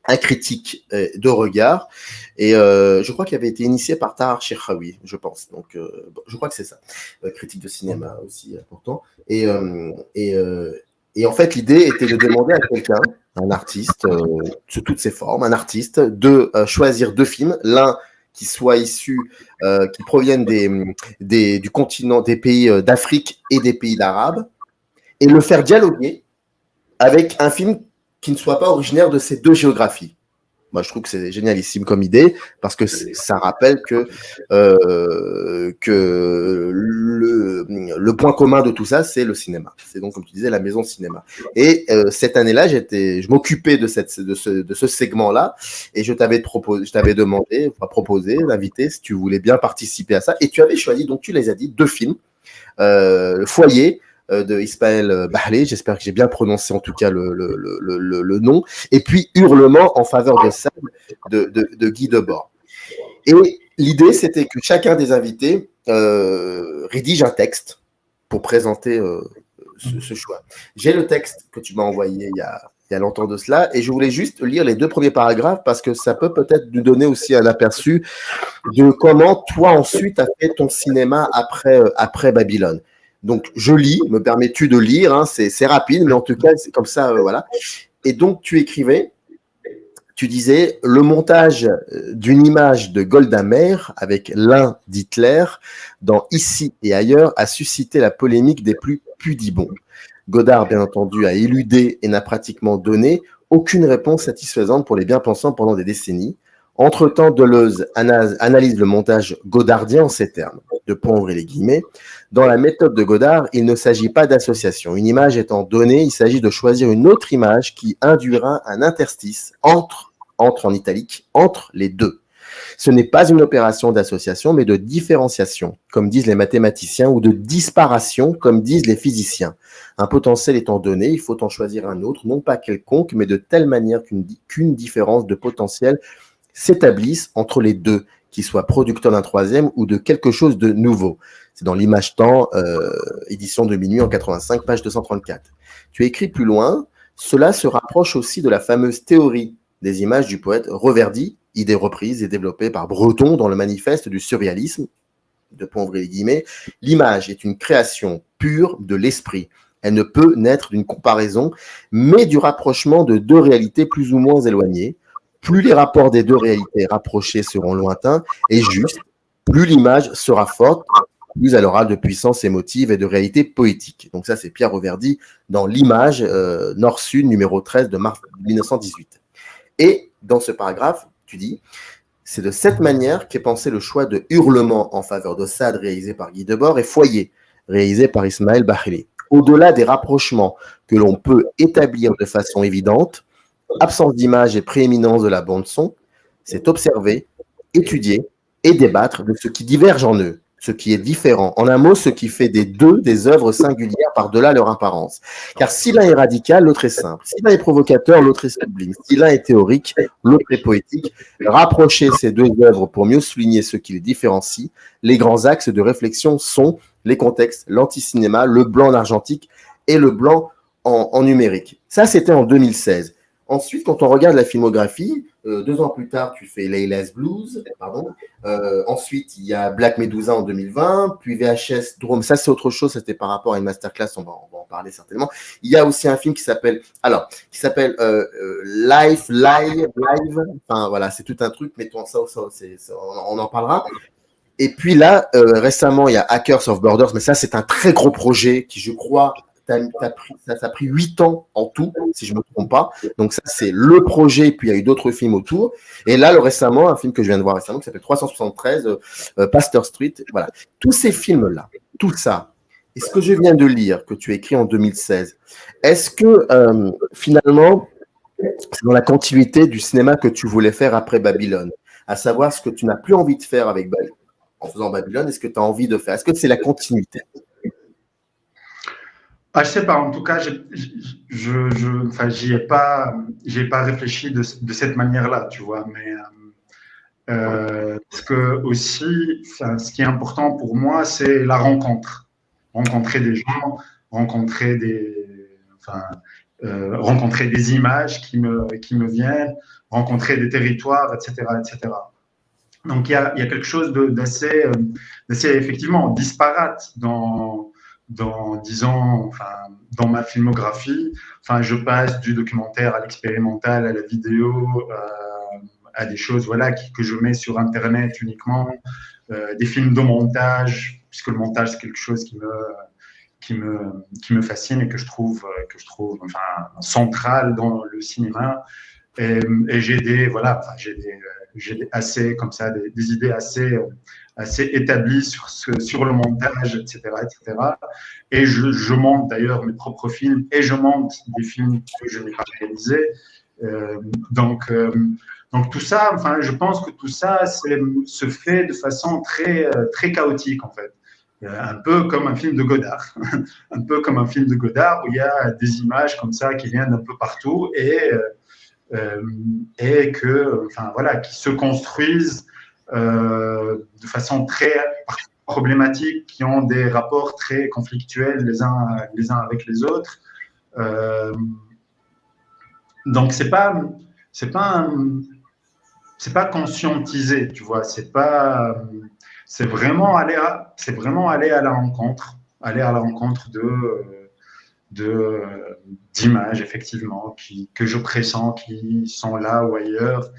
Un critique de regard. Et je crois qu'il avait été initié par Tahar Cherchaoui, je pense. Donc, je crois que c'est ça. Critique de cinéma aussi important. Et en fait, l'idée était de demander à quelqu'un, un artiste, sous toutes ses formes, un artiste, de choisir deux films. L'un qui soit issu, qui proviennent du continent, des pays d'Afrique et des pays d'Arabe, et le faire dialoguer avec un film qui ne soit pas originaire de ces deux géographies. Moi, je trouve que c'est génialissime comme idée parce que ça rappelle que le point commun de tout ça, c'est le cinéma. C'est donc, comme tu disais, la maison cinéma. Et cette année-là, je m'occupais de ce segment-là et je t'avais proposé, d'inviter si tu voulais bien participer à ça. Et tu avais choisi, donc tu les as dit, 2 films. Le Foyer de Ismaël Bahlé, j'espère que j'ai bien prononcé en tout cas le nom, et puis Hurlement en faveur de Sable de Guy Debord. Et l'idée, c'était que chacun des invités rédige un texte pour présenter ce choix. J'ai le texte que tu m'as envoyé il y a longtemps de cela, et je voulais juste lire les 2 premiers paragraphes parce que ça peut peut-être nous donner aussi un aperçu de comment toi ensuite as fait ton cinéma après Babylone. Donc je lis, me permets-tu de lire, hein, c'est rapide, mais en tout cas c'est comme ça, voilà. Et donc tu écrivais, tu disais, le montage d'une image de Golda Meir avec l'un d'Hitler dans Ici et ailleurs a suscité la polémique des plus pudibonds. Godard, bien entendu, a éludé et n'a pratiquement donné aucune réponse satisfaisante pour les bien-pensants pendant des décennies. Entre-temps, Deleuze analyse le montage godardien en ces termes, de pont ouvrir les guillemets. Dans la méthode de Godard, il ne s'agit pas d'association. Une image étant donnée, il s'agit de choisir une autre image qui induira un interstice entre en italique, entre les deux. Ce n'est pas une opération d'association, mais de différenciation, comme disent les mathématiciens, ou de disparation, comme disent les physiciens. Un potentiel étant donné, il faut en choisir un autre, non pas quelconque, mais de telle manière qu'une différence de potentiel s'établisse entre les deux, qui soit producteur d'un troisième ou de quelque chose de nouveau. C'est dans l'Image-Temps, édition de Minuit en 85, page 234. Tu as écrit plus loin, cela se rapproche aussi de la fameuse théorie des images du poète Reverdy, idée reprise et développée par Breton dans le manifeste du surréalisme, de pont ouvrir les guillemets. L'image est une création pure de l'esprit. Elle ne peut naître d'une comparaison, mais du rapprochement de 2 réalités plus ou moins éloignées. Plus les rapports des 2 réalités rapprochées seront lointains et justes, plus l'image sera forte, plus elle aura de puissance émotive et de réalité poétique. Donc ça, c'est Pierre Reverdy dans l'image Nord-Sud, numéro 13 de mars 1918. Et dans ce paragraphe, tu dis, c'est de cette manière qu'est pensé le choix de Hurlement en faveur de Sade, réalisé par Guy Debord, et Foyer, réalisé par Ismaël Bahlé. Au-delà des rapprochements que l'on peut établir de façon évidente, absence d'image et prééminence de la bande-son, c'est observer, étudier et débattre de ce qui diverge en eux, ce qui est différent. En un mot, ce qui fait des 2 des œuvres singulières par-delà leur apparence. Car si l'un est radical, l'autre est simple. Si l'un est provocateur, l'autre est sublime. Si l'un est théorique, l'autre est poétique. Rapprocher ces 2 œuvres pour mieux souligner ce qui les différencie. Les grands axes de réflexion sont les contextes, l'anticinéma, le blanc en argentique et le blanc en numérique. Ça, c'était en 2016. Ensuite, quand on regarde la filmographie, 2 ans plus tard, tu fais Layla's Blues, pardon. Ensuite, il y a Black Medusa en 2020, puis VHS Drome. Ça, c'est autre chose, c'était par rapport à une masterclass, on va en parler certainement. Il y a aussi un film qui s'appelle Live. Enfin, voilà, c'est tout un truc, mettons ça, on en parlera. Et puis là, récemment, il y a Hackers of Borders, mais ça, c'est un très gros projet qui, je crois, ça a pris 8 ans en tout, si je ne me trompe pas. Donc ça, c'est le projet, puis il y a eu d'autres films autour. Et là, récemment, un film que je viens de voir récemment, qui s'appelle 373, Pasteur Street. Voilà. Tous ces films-là, tout ça, et ce que je viens de lire, que tu as écrit en 2016, est-ce que finalement, c'est dans la continuité du cinéma que tu voulais faire après Babylone, à savoir ce que tu n'as plus envie de faire avec Babylone, en faisant Babylone, est-ce que tu as envie de faire? Est-ce que c'est la continuité? Je sais pas, en tout cas, j'y ai pas réfléchi de cette manière-là, tu vois, mais parce que aussi, ce qui est important pour moi, c'est la rencontre. Rencontrer des gens, rencontrer des images qui me viennent, rencontrer des territoires, etc., etc. Donc, il y a quelque chose d'assez effectivement disparate disons, dans ma filmographie. Je passe du documentaire à l'expérimental, à la vidéo, à des choses que je mets sur Internet uniquement, des films de montage, puisque le montage, c'est quelque chose qui me fascine et que je trouve central dans le cinéma. Et j'ai assez comme ça, des idées assez établies sur le montage, etc., etc. Et je monte d'ailleurs mes propres films et je monte des films que je n'ai pas réalisés. Donc tout ça, enfin, je pense que tout ça se fait de façon très chaotique en fait. Un peu comme un film de Godard, un peu comme un film de Godard où il y a des images comme ça qui viennent un peu partout et que, enfin voilà, qui se construisent de façon très problématique, qui ont des rapports très conflictuels les uns avec les autres. Donc c'est pas conscientisé, tu vois. C'est vraiment aller à la rencontre, d'images effectivement que je pressens qui sont là ou ailleurs,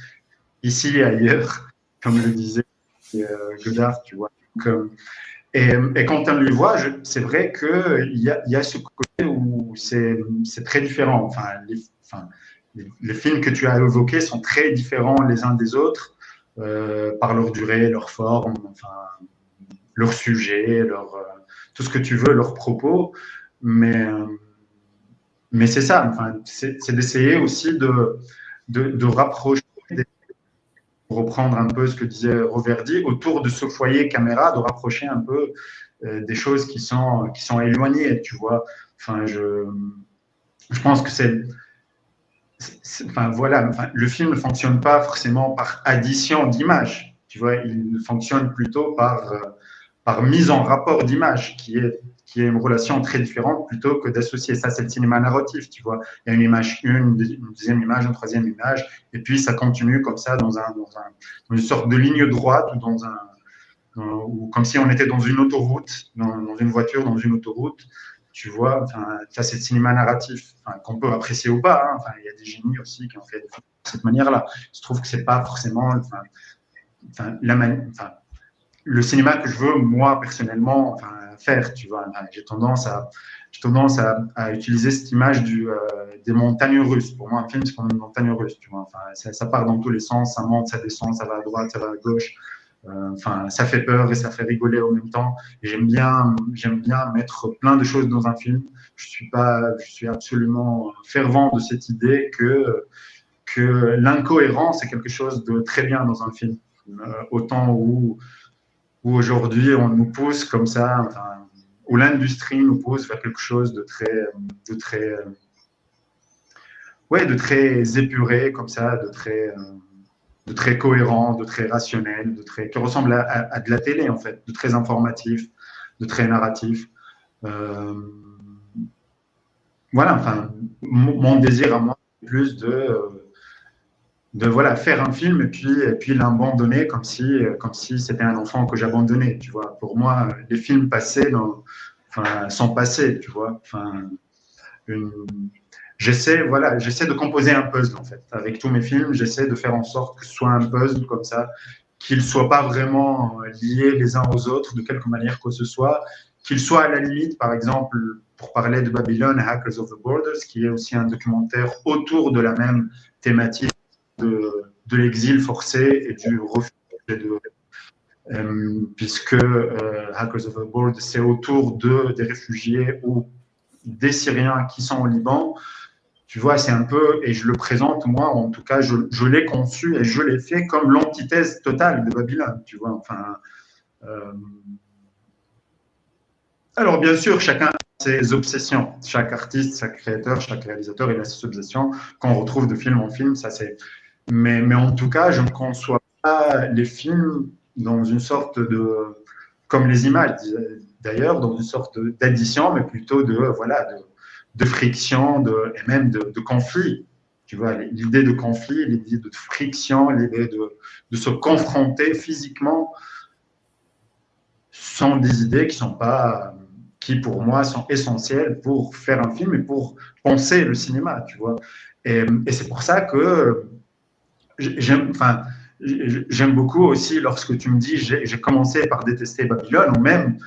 ici et ailleurs, comme le disait Godard, tu vois. Donc, et quand on les voit, c'est vrai qu'il y a ce côté où c'est très différent. Enfin, les films que tu as évoqués sont très différents les uns des autres par leur durée, leur forme, enfin, leur sujet, tout ce que tu veux, leurs propos. Mais c'est ça, enfin, c'est d'essayer aussi de rapprocher, pour reprendre un peu ce que disait Roverdi, autour de ce foyer caméra, de rapprocher un peu des choses qui sont éloignées, tu vois. Enfin, je pense que enfin, voilà, enfin, le film ne fonctionne pas forcément par addition d'images, tu vois, il fonctionne plutôt par mise en rapport d'images, qui est une relation très différente plutôt que d'associer. Ça, c'est le cinéma narratif, tu vois. Il y a une image, une deuxième image, une troisième image, et puis ça continue comme ça dans une sorte de ligne droite ou comme si on était dans une autoroute, dans une voiture, dans une autoroute. Tu vois, enfin, ça c'est le cinéma narratif, enfin, qu'on peut apprécier ou pas. Hein. Enfin, il y a des génies aussi qui ont fait de cette manière-là. Je trouve que c'est pas forcément, le cinéma que je veux moi personnellement faire. Tu vois, j'ai tendance à utiliser cette image des montagnes russes. Pour moi, un film c'est comme une montagne russe. Tu vois, enfin, ça part dans tous les sens, ça monte, ça descend, ça va à droite, ça va à gauche. Enfin, ça fait peur et ça fait rigoler en même temps. Et j'aime bien mettre plein de choses dans un film. Je suis absolument fervent de cette idée que l'incohérence est quelque chose de très bien dans un film. Autant où aujourd'hui on nous pousse comme ça, enfin, où l'industrie nous pousse vers quelque chose de très épuré comme ça, de très cohérent, de très rationnel, qui ressemble à de la télé en fait, de très informatif, de très narratif. Voilà, enfin, mon désir à moi, c'est plus de voilà, faire un film et puis l'abandonner comme si c'était un enfant que j'abandonnais, tu vois. Pour moi, les films passés sont passés, tu vois. Enfin, j'essaie de composer un puzzle en fait. Avec tous mes films, j'essaie de faire en sorte que ce soit un puzzle comme ça, qu'ils ne soient pas vraiment liés les uns aux autres de quelque manière que ce soit, qu'ils soient à la limite, par exemple, pour parler de Babylone, Hackers of the Borders, qui est aussi un documentaire autour de la même thématique de l'exil forcé et du refus puisque Hackers of the Borders, c'est autour des réfugiés ou des Syriens qui sont au Liban. Tu vois, c'est un peu, et je le présente, moi, en tout cas, je l'ai conçu et je l'ai fait comme l'antithèse totale de Babylone, tu vois. Enfin, alors, bien sûr, chacun a ses obsessions. Chaque artiste, chaque créateur, chaque réalisateur, il a ses obsessions qu'on retrouve de film en film, ça c'est... Mais en tout cas, je ne conçois pas les films dans une sorte comme les images d'ailleurs, dans une sorte d'addition, mais plutôt de friction et même de conflit. Tu vois, l'idée de conflit, l'idée de friction, l'idée de se confronter physiquement sont des idées qui pour moi sont essentielles pour faire un film et pour penser le cinéma, tu vois. Et c'est pour ça que j'aime beaucoup aussi lorsque tu me dis j'ai commencé par détester Babylone, ou même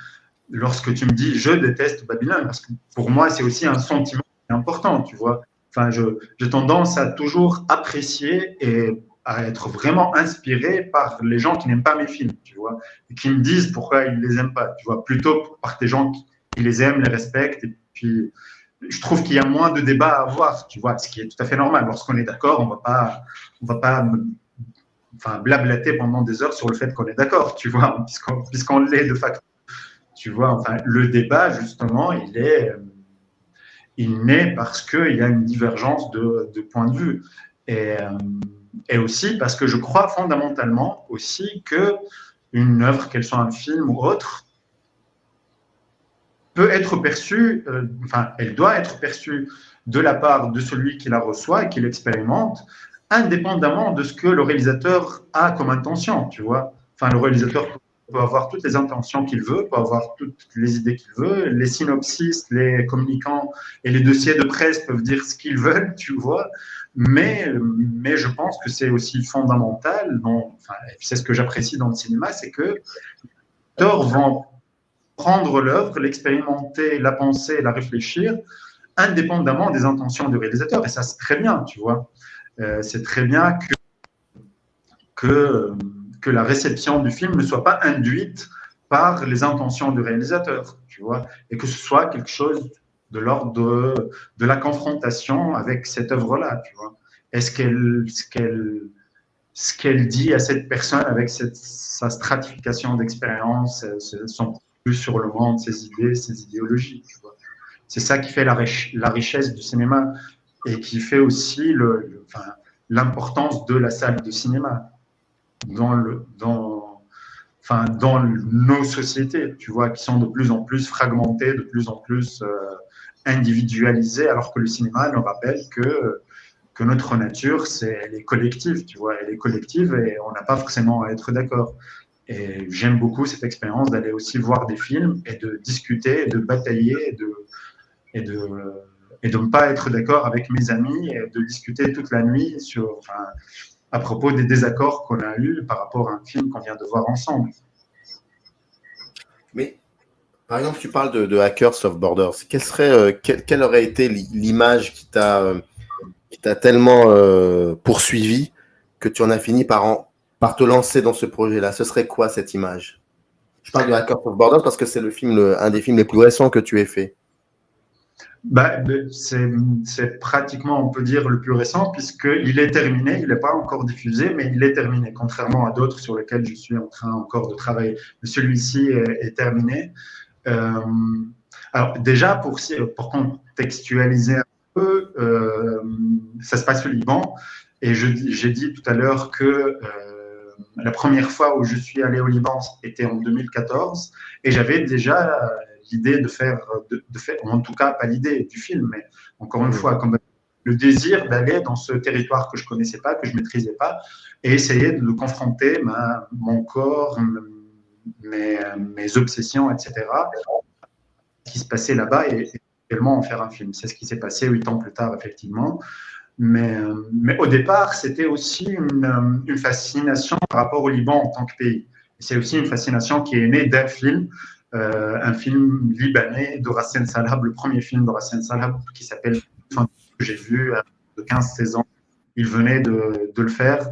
lorsque tu me dis je déteste Babylone, parce que pour moi c'est aussi un sentiment important, tu vois. Enfin, j'ai tendance à toujours apprécier et à être vraiment inspiré par les gens qui n'aiment pas mes films, tu vois, et qui me disent pourquoi ils les aiment pas, tu vois, plutôt par des gens qui les aiment, les respectent, et puis je trouve qu'il y a moins de débats à avoir, tu vois, ce qui est tout à fait normal. Lorsqu'on est d'accord, on va pas enfin, blablater pendant des heures sur le fait qu'on est d'accord, tu vois, puisqu'on l'est de facto. Tu vois, enfin, le débat, justement, il naît parce qu'il y a une divergence de point de vue. Et aussi parce que je crois fondamentalement aussi qu'une œuvre, qu'elle soit un film ou autre, peut être perçue, enfin, elle doit être perçue de la part de celui qui la reçoit et qui l'expérimente, indépendamment de ce que le réalisateur a comme intention, tu vois. Enfin, le réalisateur peut avoir toutes les intentions qu'il veut, peut avoir toutes les idées qu'il veut, les synopsis, les communicants et les dossiers de presse peuvent dire ce qu'ils veulent, tu vois. Mais je pense que c'est aussi fondamental, enfin, c'est ce que j'apprécie dans le cinéma, c'est que les acteurs vont prendre l'œuvre, l'expérimenter, la penser, la réfléchir, indépendamment des intentions du réalisateur. Et ça, c'est très bien, tu vois. C'est très bien que la réception du film ne soit pas induite par les intentions du réalisateur, tu vois, et que ce soit quelque chose de l'ordre de la confrontation avec cette œuvre-là, tu vois. Est-ce ce qu'elle dit à cette personne avec sa stratification d'expérience, son plus sur le monde, ses idées, ses idéologies. Tu vois. C'est ça qui fait la richesse du cinéma et qui fait aussi l'importance de la salle de cinéma dans nos sociétés, tu vois, qui sont de plus en plus fragmentées, de plus en plus individualisées, alors que le cinéma nous rappelle que notre nature, elle est collective, tu vois, elle est collective et on n'a pas forcément à être d'accord. Et j'aime beaucoup cette expérience d'aller aussi voir des films et de discuter, et de batailler et de ne pas être d'accord avec mes amis et de discuter toute la nuit à propos des désaccords qu'on a eus par rapport à un film qu'on vient de voir ensemble. Mais, par exemple, tu parles de Hackers of Borders. Quelle aurait été l'image qui t'a tellement poursuivi que tu en as fini par te lancer dans ce projet-là? Ce serait quoi cette image? Je parle de Hackers of Borders parce que c'est un des films les plus récents que tu aies fait. C'est pratiquement, on peut dire, le plus récent, puisqu'il est terminé. Il n'est pas encore diffusé, mais il est terminé, contrairement à d'autres sur lesquels je suis en train encore de travailler. Celui-ci est terminé. Alors, déjà, pour contextualiser un peu, ça se passe au Liban. Et j'ai dit tout à l'heure que la première fois où je suis allé au Liban était en 2014. Et j'avais déjà l'idée de faire, en tout cas pas l'idée du film, mais encore une fois, comme le désir d'aller dans ce territoire que je connaissais pas, que je maîtrisais pas, et essayer de confronter mon corps, mes obsessions, etc., ce qui se passait là-bas et également en faire un film. C'est ce qui s'est passé 8 ans plus tard, effectivement. Mais au départ, c'était aussi une fascination par rapport au Liban en tant que pays. C'est aussi une fascination qui est née d'un film, un film libanais de Rassen Salab, le premier film de Rassen Salab qui s'appelle que j'ai vu de 15-16 ans. Il venait de le faire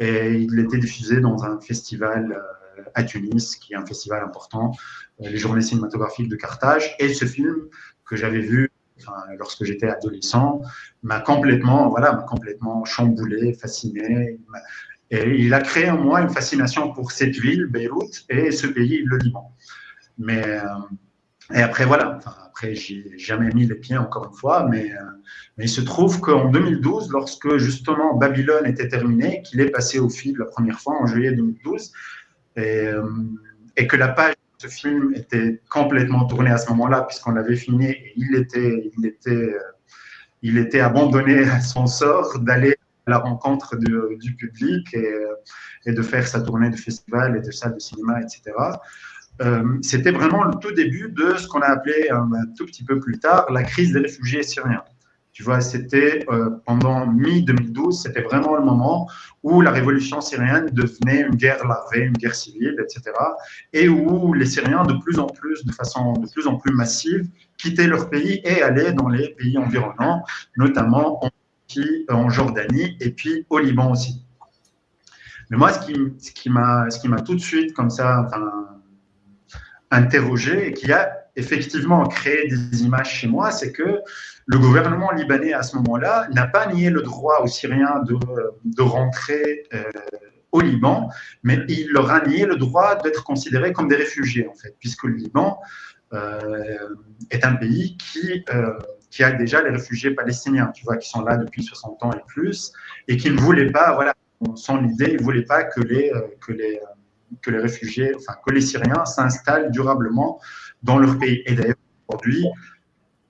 et il était diffusé dans un festival à Tunis, qui est un festival important, les Journées cinématographiques de Carthage. Et ce film que j'avais vu lorsque j'étais adolescent m'a complètement chamboulé, fasciné. Et il a créé en moi une fascination pour cette ville, Beyrouth, et ce pays, le Liban. Et après, voilà. Après, j'ai jamais mis les pieds, encore une fois, mais il se trouve qu'en 2012, lorsque justement Babylone était terminé, qu'il est passé au film la première fois en juillet 2012, et que la page de ce film était complètement tournée à ce moment-là, puisqu'on l'avait fini, et il était abandonné à son sort d'aller à la rencontre du public et de faire sa tournée de festival et de salle de cinéma, etc. C'était vraiment le tout début de ce qu'on a appelé un tout petit peu plus tard la crise des réfugiés syriens. Tu vois, c'était pendant mi-2012, c'était vraiment le moment où la révolution syrienne devenait une guerre larvée, une guerre civile, etc. Et où les Syriens, de plus en plus, de façon de plus en plus massive, quittaient leur pays et allaient dans les pays environnants, notamment en Jordanie et puis au Liban aussi. Mais moi, ce qui m'a tout de suite comme ça interrogé et qui a effectivement créé des images chez moi, c'est que le gouvernement libanais à ce moment-là n'a pas nié le droit aux Syriens de rentrer au Liban, mais il leur a nié le droit d'être considérés comme des réfugiés, en fait, puisque le Liban est un pays qui a déjà les réfugiés palestiniens, tu vois, qui sont là depuis 60 ans et plus, et qui ne voulaient pas, voilà, son idée, ils ne voulaient pas que les réfugiés, enfin, que les Syriens s'installent durablement dans leur pays. Et d'ailleurs, aujourd'hui,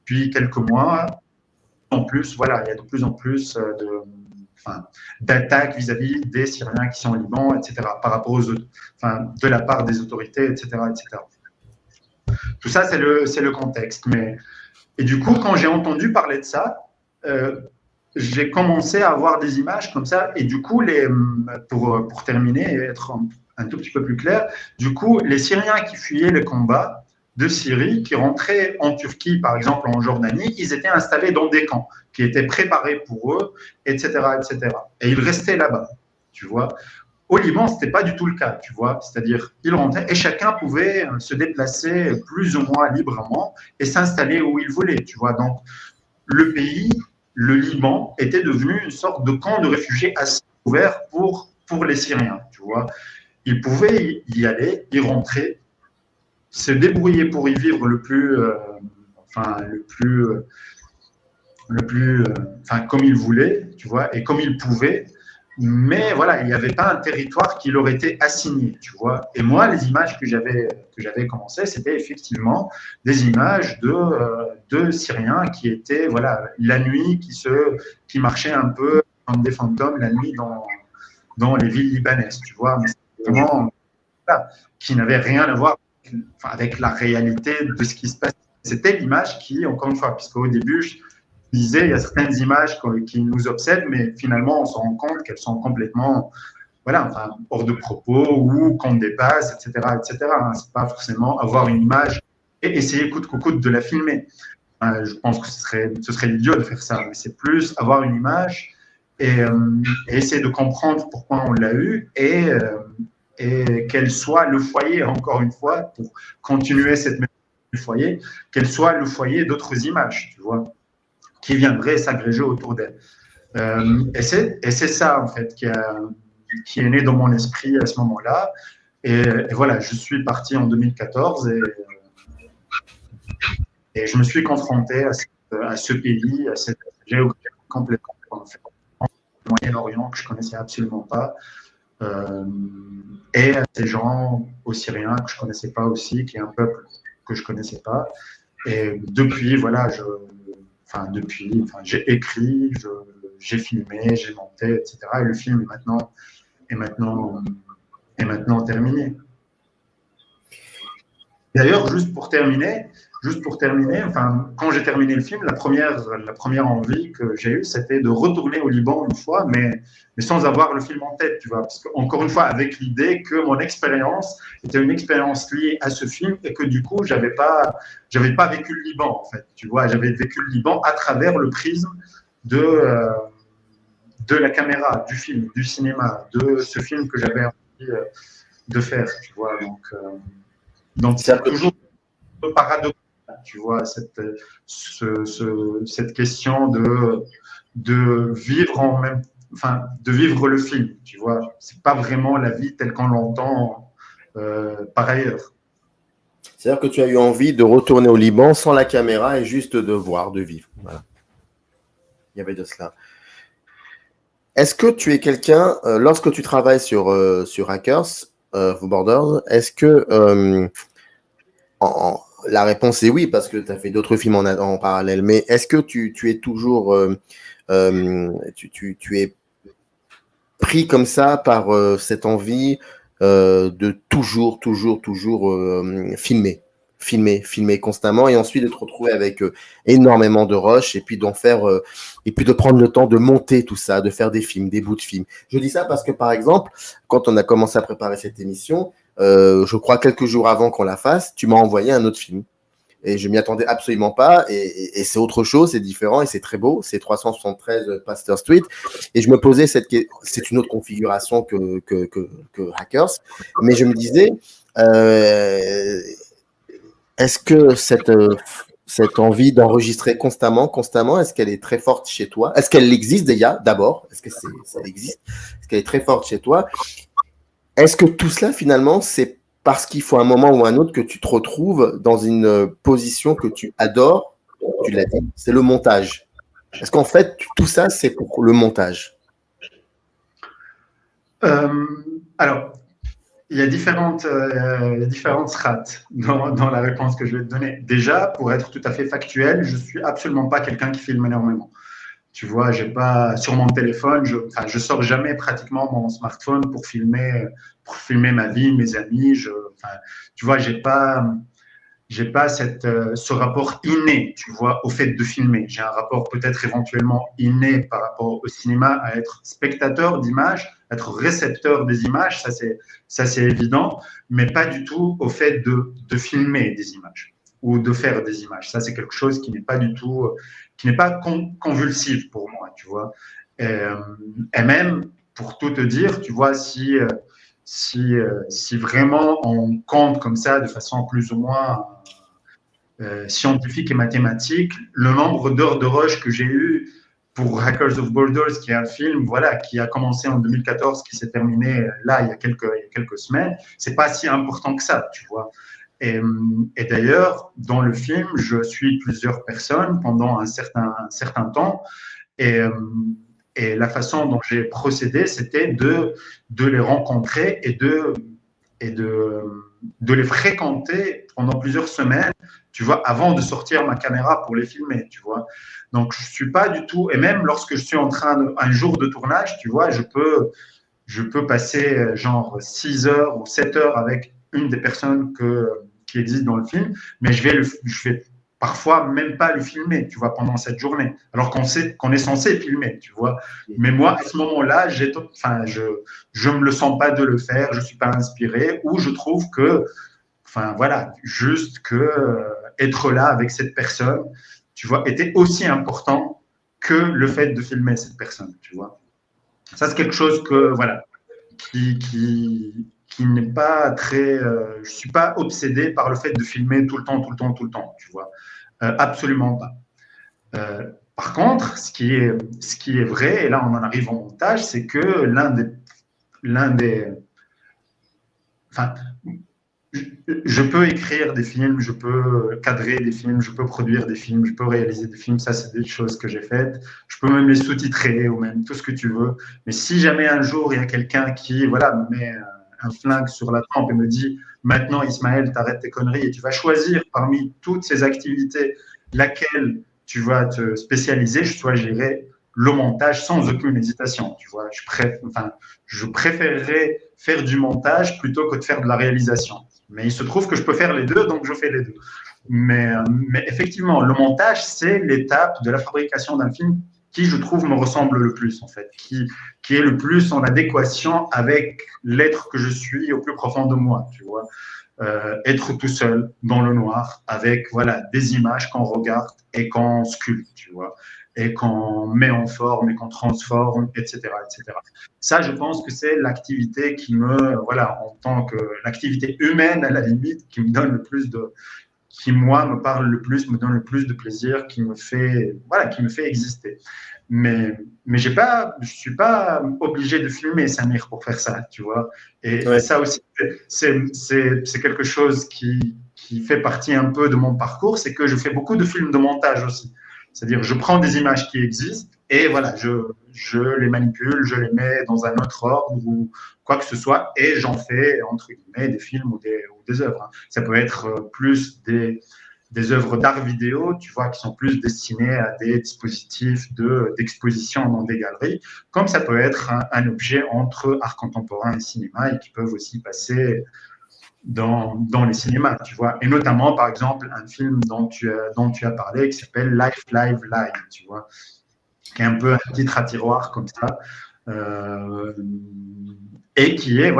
depuis quelques mois, en plus, voilà, il y a de plus en plus d'attaques vis-à-vis des Syriens qui sont au Liban, etc., par rapport aux autres, de la part des autorités, etc., etc. Tout ça, c'est le contexte. Et du coup, quand j'ai entendu parler de ça, j'ai commencé à avoir des images comme ça. Et du coup, pour terminer et être un tout petit peu plus clair, du coup, les Syriens qui fuyaient les combats de Syrie, qui rentraient en Turquie, par exemple en Jordanie, ils étaient installés dans des camps qui étaient préparés pour eux, etc., etc. Et ils restaient là-bas, tu vois. Au Liban, ce n'était pas du tout le cas, tu vois. C'est-à-dire, ils rentraient et chacun pouvait se déplacer plus ou moins librement et s'installer où il voulait, tu vois. Donc, le pays, le Liban, était devenu une sorte de camp de réfugiés assez ouvert pour les Syriens, tu vois. Ils pouvaient y aller, y rentrer, se débrouiller pour y vivre comme ils voulaient, tu vois, et comme ils pouvaient. Mais voilà, il n'y avait pas un territoire qui leur était assigné, tu vois. Et moi, les images que j'avais commencé, c'était effectivement des images de Syriens qui étaient, voilà, la nuit, qui marchaient un peu comme des fantômes la nuit dans les villes libanaises, tu vois. Mais c'était vraiment, voilà, qui n'avait rien à voir avec la réalité de ce qui se passe. C'était l'image qui, encore une fois, puisqu'au début, je disais, il y a certaines images qui nous obsèdent, mais finalement, on se rend compte qu'elles sont complètement, voilà, hors de propos ou qu'on dépasse, etc., etc. C'est pas forcément avoir une image et essayer coûte que coûte de la filmer. Je pense que ce serait idiot de faire ça, mais c'est plus avoir une image et essayer de comprendre pourquoi on l'a eu et qu'elle soit le foyer, encore une fois, pour continuer cette méthode du foyer, qu'elle soit le foyer d'autres images, tu vois, qui viendraient s'agréger autour d'elle. Et c'est ça, en fait, qui est né dans mon esprit à ce moment-là. Et voilà, je suis parti en 2014 et je me suis confronté à ce pays, à cette géographie complètement, en fait, le Moyen-Orient que je ne connaissais absolument pas. Et à ces gens aux Syriens que je ne connaissais pas aussi, qui est un peuple que je ne connaissais pas. Et depuis, voilà, j'ai écrit, j'ai filmé, j'ai monté, etc. Et le film est maintenant terminé. D'ailleurs, juste pour terminer, quand j'ai terminé le film, la première envie que j'ai eue, c'était de retourner au Liban une fois, mais sans avoir le film en tête, tu vois. Parce que, encore une fois, avec l'idée que mon expérience était une expérience liée à ce film et que du coup, j'avais pas vécu le Liban, en fait. Tu vois, j'avais vécu le Liban à travers le prisme de la caméra, du film, du cinéma, de ce film que j'avais envie de faire, tu vois. Donc c'est toujours paradoxal, tu vois, cette question de vivre de vivre le film, tu vois. C'est pas vraiment la vie telle qu'on l'entend par ailleurs. C'est-à-dire que tu as eu envie de retourner au Liban sans la caméra et juste de voir, de vivre. Voilà. Il y avait de cela. Est-ce que tu es quelqu'un, lorsque tu travailles sur Hackers for Borders, est-ce que la réponse est oui, parce que tu as fait d'autres films en parallèle, mais est-ce que tu es toujours tu es pris comme ça par cette envie de toujours filmer filmer constamment et ensuite de te retrouver avec énormément de rush et puis d'en faire et puis de prendre le temps de monter tout ça, de faire des films, des bouts de films. Je dis ça parce que par exemple, quand on a commencé à préparer cette émission, je crois quelques jours avant qu'on la fasse, tu m'as envoyé un autre film. Et je m'y attendais absolument pas. Et c'est autre chose, c'est différent et c'est très beau. C'est 373 Pasteur Street. Et je me posais c'est une autre configuration que Hackers. Mais je me disais, est-ce que cette envie d'enregistrer constamment, est-ce qu'elle est très forte chez toi? Est-ce qu'elle existe déjà, d'abord? Est-ce que ça existe? Est-ce qu'elle est très forte chez toi? Est-ce que tout cela, finalement, c'est parce qu'il faut un moment ou un autre que tu te retrouves dans une position que tu adores, tu l'as dit, c'est le montage. Est-ce qu'en fait, tout ça, c'est pour le montage? Alors, il y a différentes strates dans la réponse que je vais te donner. Déjà, pour être tout à fait factuel, je ne suis absolument pas quelqu'un qui filme énormément. Tu vois, j'ai pas sur mon téléphone, je sors jamais pratiquement mon smartphone pour filmer ma vie, mes amis. Tu vois, j'ai pas ce rapport inné, tu vois, au fait de filmer. J'ai un rapport peut-être éventuellement inné par rapport au cinéma à être spectateur d'images, être récepteur des images, ça c'est évident, mais pas du tout au fait de filmer des images ou de faire des images. Ça, c'est quelque chose qui n'est pas du tout, qui n'est pas convulsif pour moi, tu vois. Et même, pour tout te dire, tu vois, si vraiment on compte comme ça de façon plus ou moins scientifique et mathématique, le nombre d'heures de rush que j'ai eu pour Hackers of Borders, qui est un film voilà, qui a commencé en 2014, qui s'est terminé là il y a quelques semaines, c'est pas si important que ça, tu vois. Et d'ailleurs, dans le film, je suis plusieurs personnes pendant un certain temps. Et la façon dont j'ai procédé, c'était de les rencontrer et de les fréquenter pendant plusieurs semaines, tu vois, avant de sortir ma caméra pour les filmer, tu vois. Donc, je suis pas du tout, et même lorsque je suis en train un jour de tournage, tu vois, je peux passer genre 6 heures ou 7 heures avec une des personnes qui existent dans le film, mais je vais parfois même pas le filmer, tu vois, pendant cette journée, alors qu'on sait qu'on est censé filmer, tu vois. Mais moi, à ce moment-là, je me le sens pas de le faire, je suis pas inspiré, ou je trouve que, voilà, juste que être là avec cette personne, tu vois, était aussi important que le fait de filmer cette personne, tu vois. Ça, c'est quelque chose que, voilà, qui n'est pas très. Je ne suis pas obsédé par le fait de filmer tout le temps, tu vois. Absolument pas. Par contre, ce qui est vrai, et là on en arrive au montage, c'est que enfin, je peux écrire des films, je peux cadrer des films, je peux produire des films, je peux réaliser des films, ça c'est des choses que j'ai faites. Je peux même les sous-titrer ou même tout ce que tu veux. Mais si jamais un jour il y a quelqu'un qui me met un flingue sur la tempe et me dit maintenant Ismaël, t'arrêtes tes conneries et tu vas choisir parmi toutes ces activités laquelle tu vas te spécialiser, j'irai le montage sans aucune hésitation. Tu vois, je préférerais faire du montage plutôt que de faire de la réalisation. Mais il se trouve que je peux faire les deux, donc je fais les deux. Mais effectivement, le montage, c'est l'étape de la fabrication d'un film qui, je trouve, me ressemble le plus, en fait, qui est le plus en adéquation avec l'être que je suis au plus profond de moi, tu vois. Être tout seul dans le noir avec des images qu'on regarde et qu'on sculpte, tu vois, et qu'on met en forme et qu'on transforme, etc., etc. Ça, je pense que c'est l'activité qui en tant que l'activité humaine à la limite, qui me donne le plus qui moi me parle le plus, me donne le plus de plaisir, qui me fait exister. Mais je suis pas obligé de filmer Samir pour faire ça, tu vois. Et ça aussi, c'est quelque chose qui fait partie un peu de mon parcours, c'est que je fais beaucoup de films de montage aussi. C'est-à-dire, je prends des images qui existent et je les manipule, je les mets dans un autre ordre ou quoi que ce soit et j'en fais, entre guillemets, des films ou des œuvres. Ça peut être plus des œuvres d'art vidéo, tu vois, qui sont plus destinées à des dispositifs d'exposition dans des galeries, comme ça peut être un objet entre art contemporain et cinéma et qui peuvent aussi passer dans les cinémas, tu vois. Et notamment, par exemple, un film dont tu as parlé qui s'appelle Life, Live, Live, tu vois, qui est un peu un titre à tiroir comme ça. Et qui est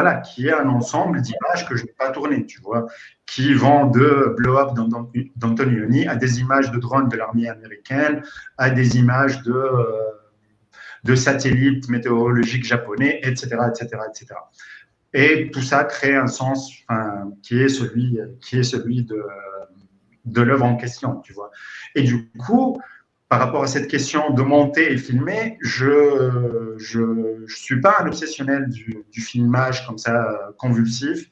un ensemble d'images que je n'ai pas tournées, tu vois, qui vont de Blow Up d'Antonioni à des images de drones de l'armée américaine, à des images de satellites météorologiques japonais, etc., etc., etc. Et tout ça crée un sens qui est celui de l'œuvre en question, tu vois. Et du coup, par rapport à cette question de monter et filmer, je suis pas un obsessionnel du filmage comme ça convulsif.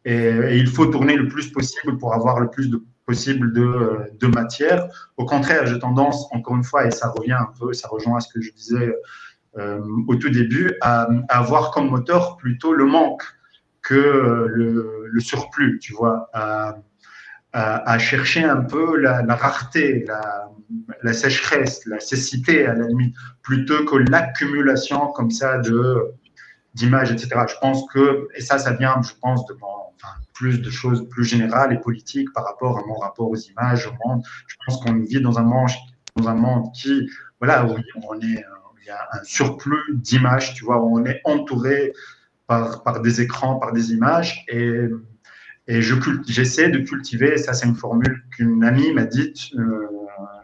Et il faut tourner le plus possible pour avoir le plus possible de matière. Au contraire, j'ai tendance, encore une fois, et ça revient un peu, ça rejoint à ce que je disais au tout début, à avoir comme moteur plutôt le manque que le surplus, tu vois, à chercher un peu la rareté, la sécheresse, la cécité à la limite, plutôt que l'accumulation comme ça d'images, etc. Je pense que, et ça vient, je pense, plus de choses plus générales et politiques par rapport à mon rapport aux images, au monde. Je pense qu'on vit dans un monde qui, voilà, où il y a un surplus d'images, tu vois, où on est entouré par des écrans, par des images, et j'essaie de cultiver, ça c'est une formule qu'une amie m'a dite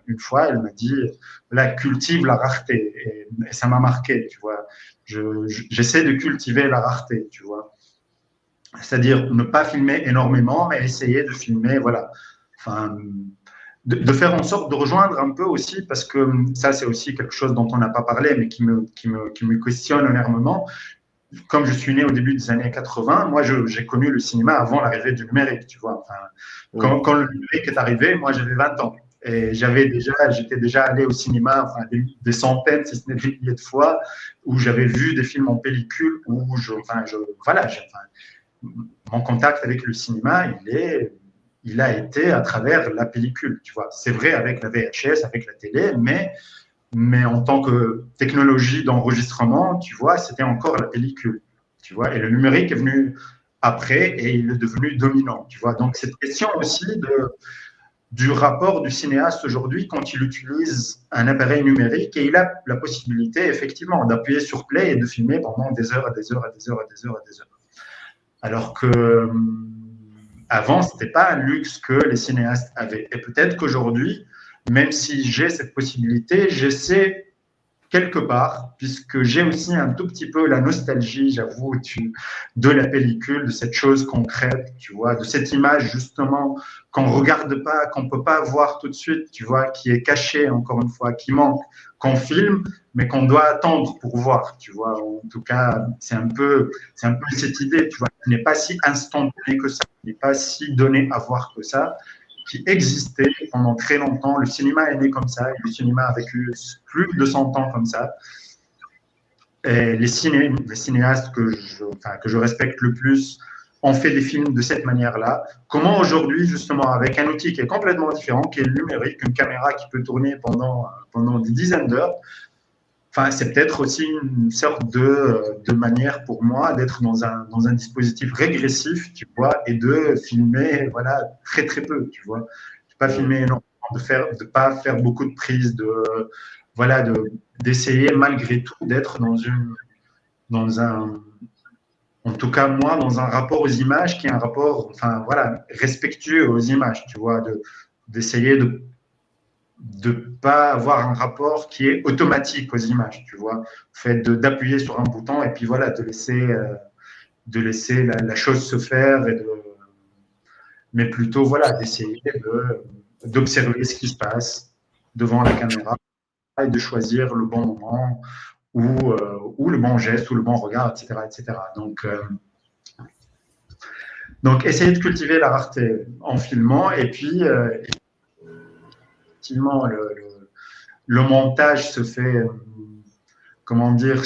une fois, elle m'a dit, là, cultive la rareté, et ça m'a marqué, tu vois. J'essaie de cultiver la rareté, tu vois. C'est-à-dire ne pas filmer énormément, mais essayer de filmer, voilà. Enfin, de faire en sorte de rejoindre un peu aussi, parce que ça c'est aussi quelque chose dont on n'a pas parlé, mais qui me questionne énormément. Comme je suis né au début des années 80, moi, j'ai connu le cinéma avant l'arrivée du numérique, tu vois. Enfin, quand le numérique est arrivé, moi, j'avais 20 ans. Et j'étais déjà allé au cinéma des centaines, si ce n'est des milliers de fois, où j'avais vu des films en pellicule, mon contact avec le cinéma, il a été à travers la pellicule, tu vois. C'est vrai avec la VHS, avec la télé, mais en tant que technologie d'enregistrement, tu vois, c'était encore la pellicule, tu vois, et le numérique est venu après et il est devenu dominant, tu vois. Donc, cette question aussi du rapport du cinéaste aujourd'hui quand il utilise un appareil numérique et il a la possibilité, effectivement, d'appuyer sur play et de filmer pendant des heures, des heures, des heures, des heures, des heures. Alors que avant, ce n'était pas un luxe que les cinéastes avaient. Et peut-être qu'aujourd'hui, même si j'ai cette possibilité, j'essaie quelque part, puisque j'ai aussi un tout petit peu la nostalgie, j'avoue, de la pellicule, de cette chose concrète, tu vois, de cette image justement qu'on ne regarde pas, qu'on ne peut pas voir tout de suite, tu vois, qui est cachée, encore une fois, qui manque, qu'on filme, mais qu'on doit attendre pour voir, tu vois. En tout cas, c'est un peu cette idée, tu vois, qui n'est pas si instantanée que ça, qui n'est pas si donnée à voir que ça, qui existait pendant très longtemps. Le cinéma est né comme ça, et le cinéma a vécu plus de 100 ans comme ça. Et les cinéastes que je respecte le plus ont fait des films de cette manière-là. Comment aujourd'hui, justement, avec un outil qui est complètement différent, qui est le numérique, une caméra qui peut tourner pendant des dizaines d'heures, enfin, c'est peut-être aussi une sorte de manière pour moi d'être dans un dispositif régressif, tu vois, et de filmer, voilà, très très peu, tu vois. De pas filmer énormément, de pas faire beaucoup de prises, d'essayer malgré tout d'être en tout cas moi, dans un rapport aux images qui est un rapport, enfin voilà, respectueux aux images, tu vois, d'essayer de pas avoir un rapport qui est automatique aux images, tu vois, fait d'appuyer sur un bouton et puis voilà, de laisser la chose se faire, mais plutôt voilà, d'essayer d'observer ce qui se passe devant la caméra et de choisir le bon moment ou le bon geste ou le bon regard, etc., etc. Donc essayer de cultiver la rareté en filmant et puis effectivement le montage se fait, comment dire,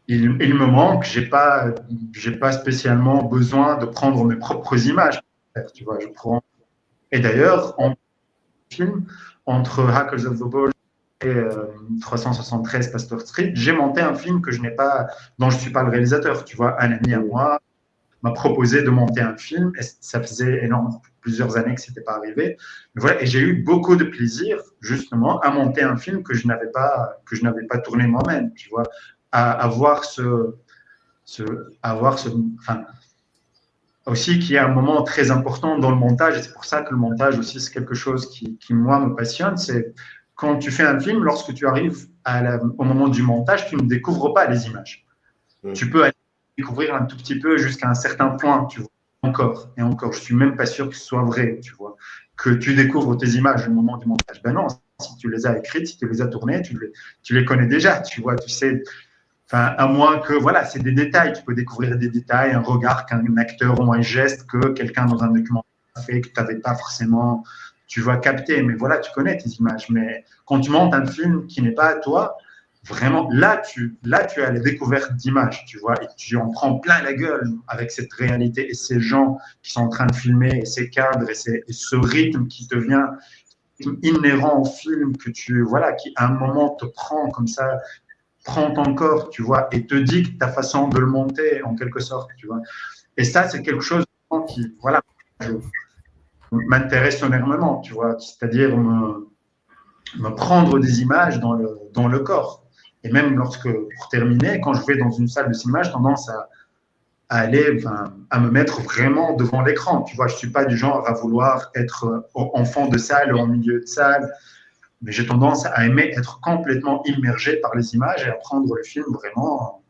il me manque, j'ai pas spécialement besoin de prendre mes propres images, tu vois, et d'ailleurs, en film, entre Hackers of the Ball et 373 Pasteur Street, j'ai monté un film dont je ne suis pas le réalisateur, tu vois, un ami à moi, m'a proposé de monter un film. Et ça faisait plusieurs années que ce n'était pas arrivé. Mais voilà, et j'ai eu beaucoup de plaisir, justement, à monter un film que je n'avais pas tourné moi-même, tu vois, à avoir enfin, aussi qui est un moment très important dans le montage, et c'est pour ça que le montage aussi, c'est quelque chose qui moi, me passionne, c'est quand tu fais un film, lorsque tu arrives au moment du montage, tu ne découvres pas les images. Tu peux aller découvrir un tout petit peu jusqu'à un certain point, tu vois, encore et encore. Je suis même pas sûr que ce soit vrai, tu vois, que tu découvres tes images au moment du montage. Ben non, si tu les as écrites, si tu les as tournées, tu les connais déjà, tu vois, tu sais. Enfin, à moins que, voilà, c'est des détails. Tu peux découvrir des détails, un regard qu'un acteur ou un geste que quelqu'un dans un documentaire a fait que tu n'avais pas forcément, tu vas capter. Mais voilà, tu connais tes images. Mais quand tu montes un film qui n'est pas à toi, vraiment, là, tu as la découverte d'images, tu vois, et tu en prends plein la gueule avec cette réalité et ces gens qui sont en train de filmer, et ces cadres, et ce rythme qui devient inhérent au film, voilà, qui à un moment te prend comme ça, prend ton corps, tu vois, et te dicte ta façon de le monter, en quelque sorte, tu vois. Et ça, c'est quelque chose qui, voilà, m'intéresse énormément, tu vois, c'est-à-dire me prendre des images dans le corps. Et même pour terminer, quand je vais dans une salle de cinéma, j'ai tendance à à me mettre vraiment devant l'écran. Tu vois, je ne suis pas du genre à vouloir être en fond de salle ou en milieu de salle, mais j'ai tendance à aimer être complètement immergé par les images et à prendre le film vraiment,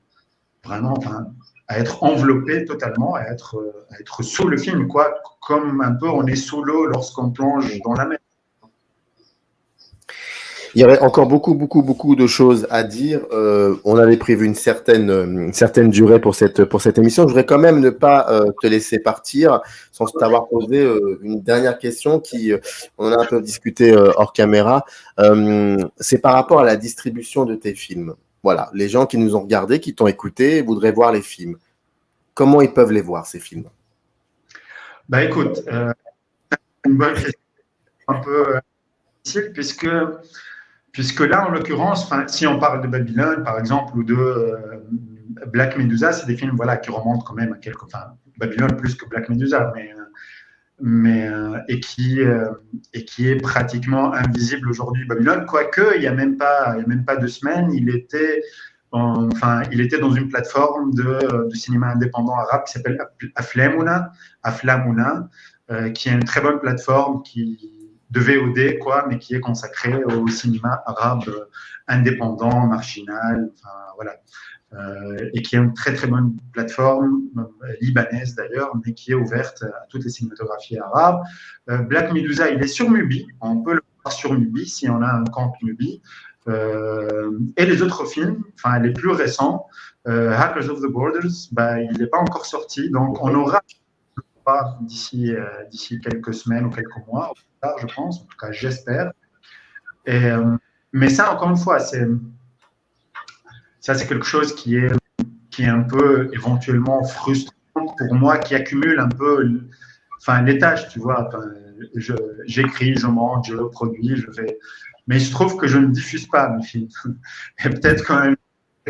à être enveloppé totalement, à être sous le film, quoi, comme un peu on est sous l'eau lorsqu'on plonge dans la mer. Il y aurait encore beaucoup de choses à dire. On avait prévu une certaine durée pour cette émission. Je voudrais quand même ne pas te laisser partir sans t'avoir posé une dernière question on en a un peu discuté hors caméra. C'est par rapport à la distribution de tes films. Voilà, les gens qui nous ont regardés, qui t'ont écouté, voudraient voir les films. Comment ils peuvent les voir, ces films? Bah écoute, une bonne question, un peu difficile, puisque là, en l'occurrence, si on parle de Babylone, par exemple, ou de Black Medusa, c'est des films voilà, qui remontent quand même à Babylone plus que Black Medusa, et qui est pratiquement invisible aujourd'hui. Babylone, quoique, il n'y a même pas 2 semaines, il était dans une plateforme de cinéma indépendant arabe qui s'appelle Aflamouna, qui est une très bonne plateforme de VOD, mais qui est consacrée au cinéma arabe indépendant, marginal, voilà. Et qui est une très très bonne plateforme, libanaise d'ailleurs, mais qui est ouverte à toutes les cinématographies arabes. Black Medusa, il est sur Mubi, on peut le voir sur Mubi si on a un compte Mubi. Et les autres films, les plus récents, Hackers of the Borders, il n'est pas encore sorti, donc on aura d'ici quelques semaines ou quelques mois, je pense, en tout cas j'espère. Mais ça, encore une fois, c'est quelque chose qui est un peu éventuellement frustrant pour moi, qui accumule un peu les tâches, tu vois. J'écris, je monte, je produis, je fais. Mais il se trouve que je ne diffuse pas mes films. Et peut-être quand même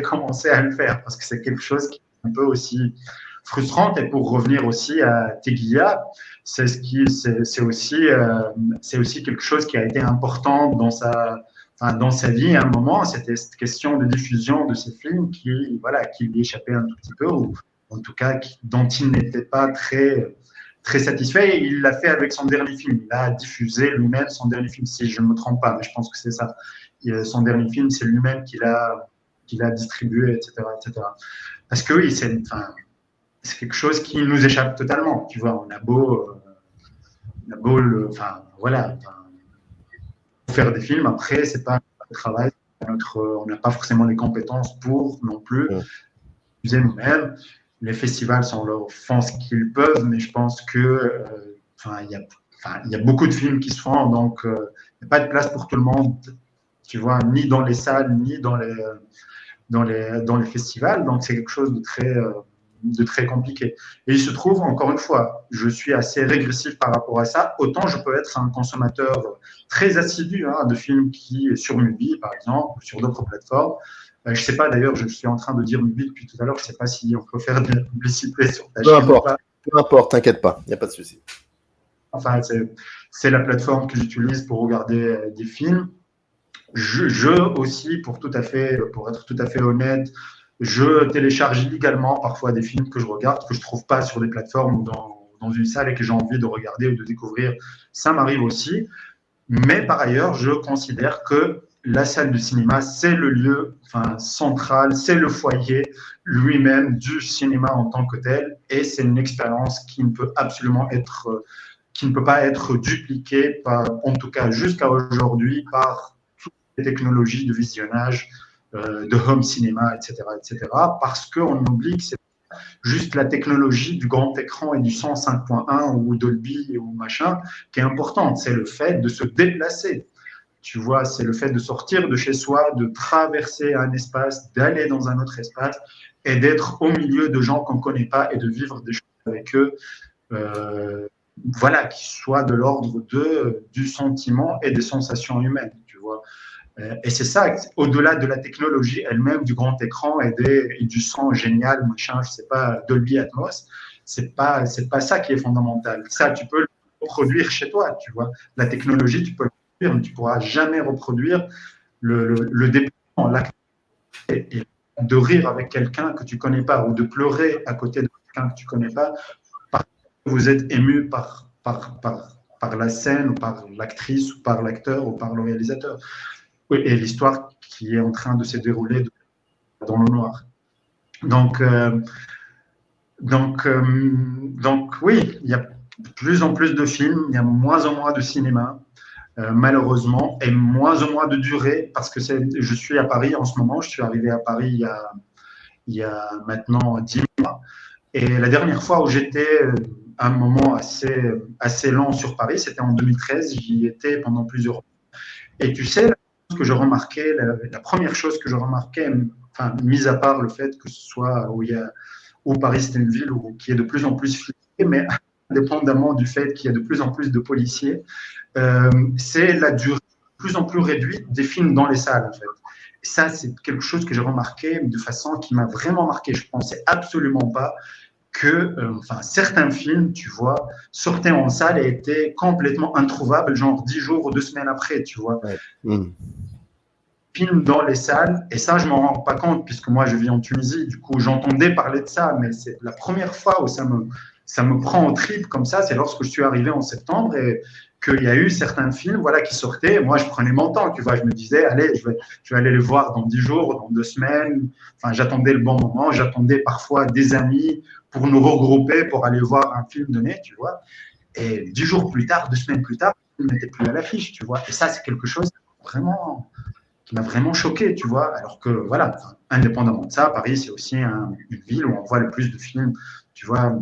commencer à le faire parce que c'est quelque chose qui est un peu aussi frustrant. Et pour revenir aussi à Teguilla, c'est aussi quelque chose qui a été important dans sa vie à un moment. C'était cette question de diffusion de ces films qui lui échappait un tout petit peu, ou en tout cas dont il n'était pas très satisfait. Et il l'a fait avec son dernier film. Il a diffusé lui-même son dernier film, si je ne me trompe pas, mais je pense que c'est ça. Son dernier film, c'est lui-même qui l'a distribué, etc., etc. Parce que oui, c'est quelque chose qui nous échappe totalement. Tu vois, on a beau faire des films, après, c'est pas notre travail, on n'a pas forcément les compétences pour non plus diffuser nous-mêmes. Les festivals font ce qu'ils peuvent, mais je pense que il y a beaucoup de films qui se font, donc il n'y a pas de place pour tout le monde, tu vois, ni dans les salles, ni dans les festivals. Donc c'est quelque chose de très compliqué. Et il se trouve, encore une fois, je suis assez régressif par rapport à ça. Autant je peux être un consommateur très assidu de films qui, sur Mubi, par exemple, ou sur d'autres plateformes, Je ne sais pas, d'ailleurs, je suis en train de dire Mubi depuis tout à l'heure, je ne sais pas si on peut faire de la publicité sur ta chaîne ou pas. Peu importe, t'inquiète pas, il n'y a pas de souci. Enfin, c'est la plateforme que j'utilise pour regarder des films. Je aussi, pour être tout à fait honnête, je télécharge illégalement parfois des films que je regarde, que je ne trouve pas sur des plateformes ou dans une salle et que j'ai envie de regarder ou de découvrir. Ça m'arrive aussi. Mais par ailleurs, je considère que la salle de cinéma, c'est le lieu central, c'est le foyer lui-même du cinéma en tant que tel. Et c'est une expérience qui ne peut pas être dupliquée, en tout cas jusqu'à aujourd'hui, par les technologies de visionnage, de home cinéma, etc., parce qu'on oublie que c'est juste la technologie du grand écran et du son 5.1 ou Dolby ou machin qui est importante. C'est le fait de se déplacer. Tu vois, c'est le fait de sortir de chez soi, de traverser un espace, d'aller dans un autre espace et d'être au milieu de gens qu'on ne connaît pas et de vivre des choses avec eux. Voilà, qui soient de l'ordre du sentiment et des sensations humaines, tu vois. Et c'est ça, au-delà de la technologie elle-même, du grand écran et du son génial, machin, je sais pas, Dolby Atmos, c'est pas ça qui est fondamental. Ça, tu peux le reproduire chez toi, tu vois. La technologie, tu peux le reproduire, mais tu pourras jamais reproduire le déplacement, l'activité, et de rire avec quelqu'un que tu connais pas ou de pleurer à côté de quelqu'un que tu connais pas parce que vous êtes ému par la scène ou par l'actrice ou par l'acteur ou par le réalisateur. Et l'histoire qui est en train de se dérouler dans le noir. Donc oui, il y a de plus en plus de films, il y a moins en moins de cinéma, malheureusement, et moins en moins de durée, parce que je suis à Paris en ce moment, je suis arrivé à Paris il y a maintenant 10 mois, et la dernière fois où j'étais un moment assez long sur Paris, c'était en 2013, j'y étais pendant plusieurs mois. Et tu sais, la première chose que je remarquais, mis à part le fait que ce soit où Paris c'est une ville qui est de plus en plus fliquée, mais indépendamment du fait qu'il y a de plus en plus de policiers, c'est la durée de plus en plus réduite des films dans les salles, en fait. Et ça, c'est quelque chose que j'ai remarqué de façon qui m'a vraiment marqué. Je ne pensais absolument pas que certains films, tu vois, sortaient en salle et étaient complètement introuvables, genre 10 jours ou 2 semaines après, tu vois. Ouais. Films dans les salles, et ça, je ne m'en rends pas compte, puisque moi, je vis en Tunisie, du coup, j'entendais parler de ça, mais c'est la première fois où ça me prend au trip comme ça, c'est lorsque je suis arrivé en septembre et qu'il y a eu certains films qui sortaient. Moi, je prenais mon temps, tu vois, je me disais, allez, je vais aller les voir dans 10 jours, dans 2 semaines. Enfin, j'attendais le bon moment, j'attendais parfois des amis pour nous regrouper, pour aller voir un film donné, tu vois. Et 10 jours plus tard, 2 semaines plus tard, il n'était plus à l'affiche, tu vois. Et ça, c'est quelque chose qui m'a vraiment choqué, tu vois. Alors que, voilà, indépendamment de ça, Paris, c'est aussi une ville où on voit le plus de films, tu vois.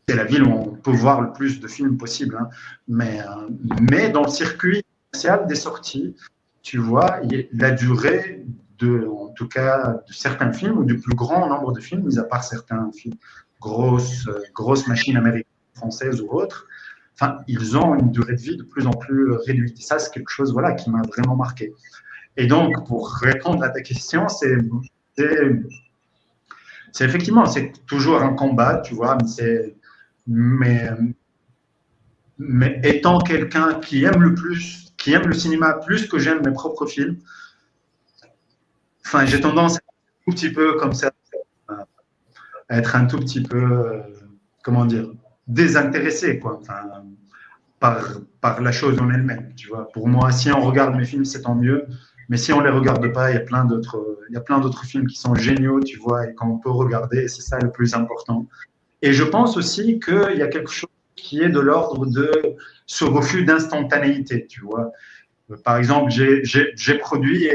C'est la ville où on peut voir le plus de films possible. Hein. Mais dans le circuit commercial des sorties, tu vois, la durée en tout cas, de certains films ou du plus grand nombre de films, mis à part certains films, grosses machines américaines, françaises ou autres, ils ont une durée de vie de plus en plus réduite. Et ça, c'est quelque chose qui m'a vraiment marqué. Et donc, pour répondre à ta question, c'est effectivement, c'est toujours un combat, tu vois, mais étant quelqu'un qui aime le cinéma plus que j'aime mes propres films, j'ai tendance à être un tout petit peu comme ça, à être un tout petit peu, désintéressé, quoi, par la chose en elle-même, tu vois. Pour moi, si on regarde mes films, c'est tant mieux, mais si on les regarde pas, il y a plein d'autres films qui sont géniaux, tu vois, et qu'on peut regarder, et c'est ça le plus important. Et je pense aussi qu'il y a quelque chose qui est de l'ordre de ce refus d'instantanéité, tu vois. Par exemple, j'ai produit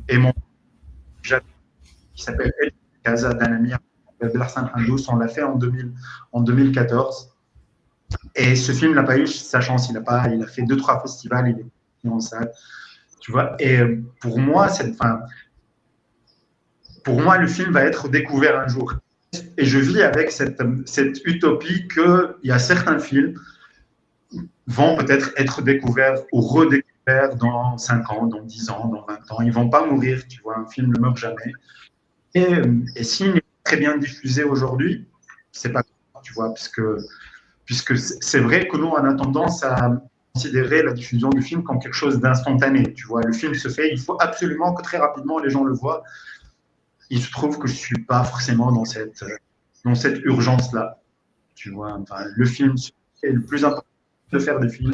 et mon qui s'appelle El Casa d'un ami Blarsan Handous, on l'a fait en 2014. Et ce film n'a pas eu sa chance, il a fait 2-3 festivals, il est en salle, tu vois. Et pour moi, le film va être découvert un jour. Et je vis avec cette utopie qu'il y a certains films vont peut-être être découverts ou redécouverts faire dans 5 ans, dans 10 ans, dans 20 ans. Ils vont pas mourir, tu vois, un film ne meurt jamais. Et s'il est très bien diffusé aujourd'hui, c'est pas grave, tu vois, puisque c'est vrai que nous, on a tendance à considérer la diffusion du film comme quelque chose d'instantané, tu vois. Le film se fait, il faut absolument que très rapidement les gens le voient. Il se trouve que je suis pas forcément dans cette urgence-là, tu vois. Enfin, le film, c'est le plus important de faire des films.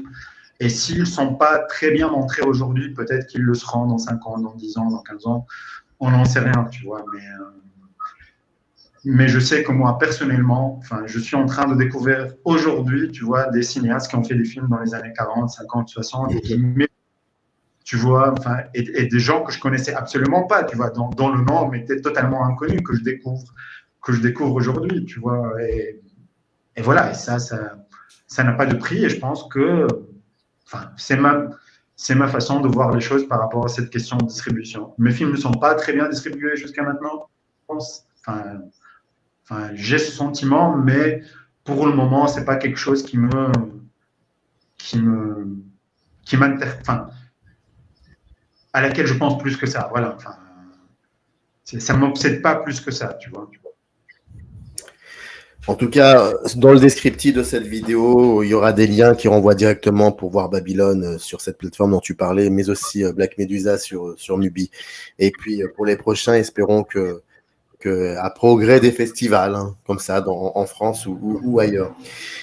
Et s'ils ne sont pas très bien montrés aujourd'hui, peut-être qu'ils le seront dans 5 ans, dans 10 ans, dans 15 ans. On n'en sait rien, tu vois. Mais je sais que moi, personnellement, enfin, je suis en train de découvrir aujourd'hui, tu vois, des cinéastes qui ont fait des films dans les années 40, 50, 60, et qui, tu vois, enfin, et des gens que je connaissais absolument pas, tu vois, dans le nom, mais étaient totalement inconnus, que je découvre aujourd'hui, tu vois. Et voilà, et ça n'a pas de prix, et je pense que, enfin, c'est ma façon de voir les choses par rapport à cette question de distribution. Mes films ne sont pas très bien distribués jusqu'à maintenant, je pense. Enfin, j'ai ce sentiment, mais pour le moment, c'est pas quelque chose qui me, enfin, à laquelle je pense plus que ça. Voilà. Enfin, ça m'obsède pas plus que ça, tu vois. En tout cas, dans le descriptif de cette vidéo, il y aura des liens qui renvoient directement pour voir Babylone sur cette plateforme dont tu parlais, mais aussi Black Medusa sur Mubi. Et puis, pour les prochains, espérons que à progrès des festivals, hein, comme ça, en France ou ailleurs.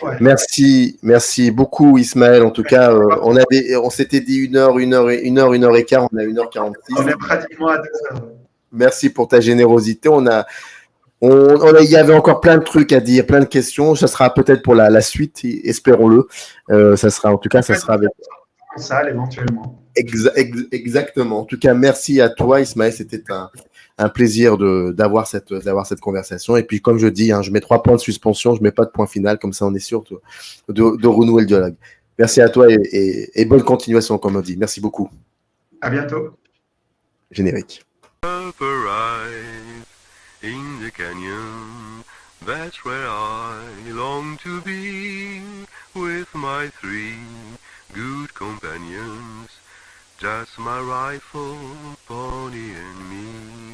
Ouais. Merci beaucoup, Ismaël. En tout cas, on s'était dit 1h15, on a 1h46. On est pratiquement à 2 heures. Merci pour ta générosité. Il y avait encore plein de trucs à dire, plein de questions. Ça sera peut-être pour la suite, espérons-le. Ça sera avec ça, éventuellement. Exactement. En tout cas, merci à toi, Ismaël. C'était un plaisir d'avoir cette conversation. Et puis, comme je dis, je mets 3 points de suspension, je mets pas de point final, comme ça on est sûr de renouer le dialogue. Merci à toi et bonne continuation, comme on dit. Merci beaucoup. À bientôt. Générique. In the canyon, that's where I long to be, with my 3 good companions, just my rifle, pony and me.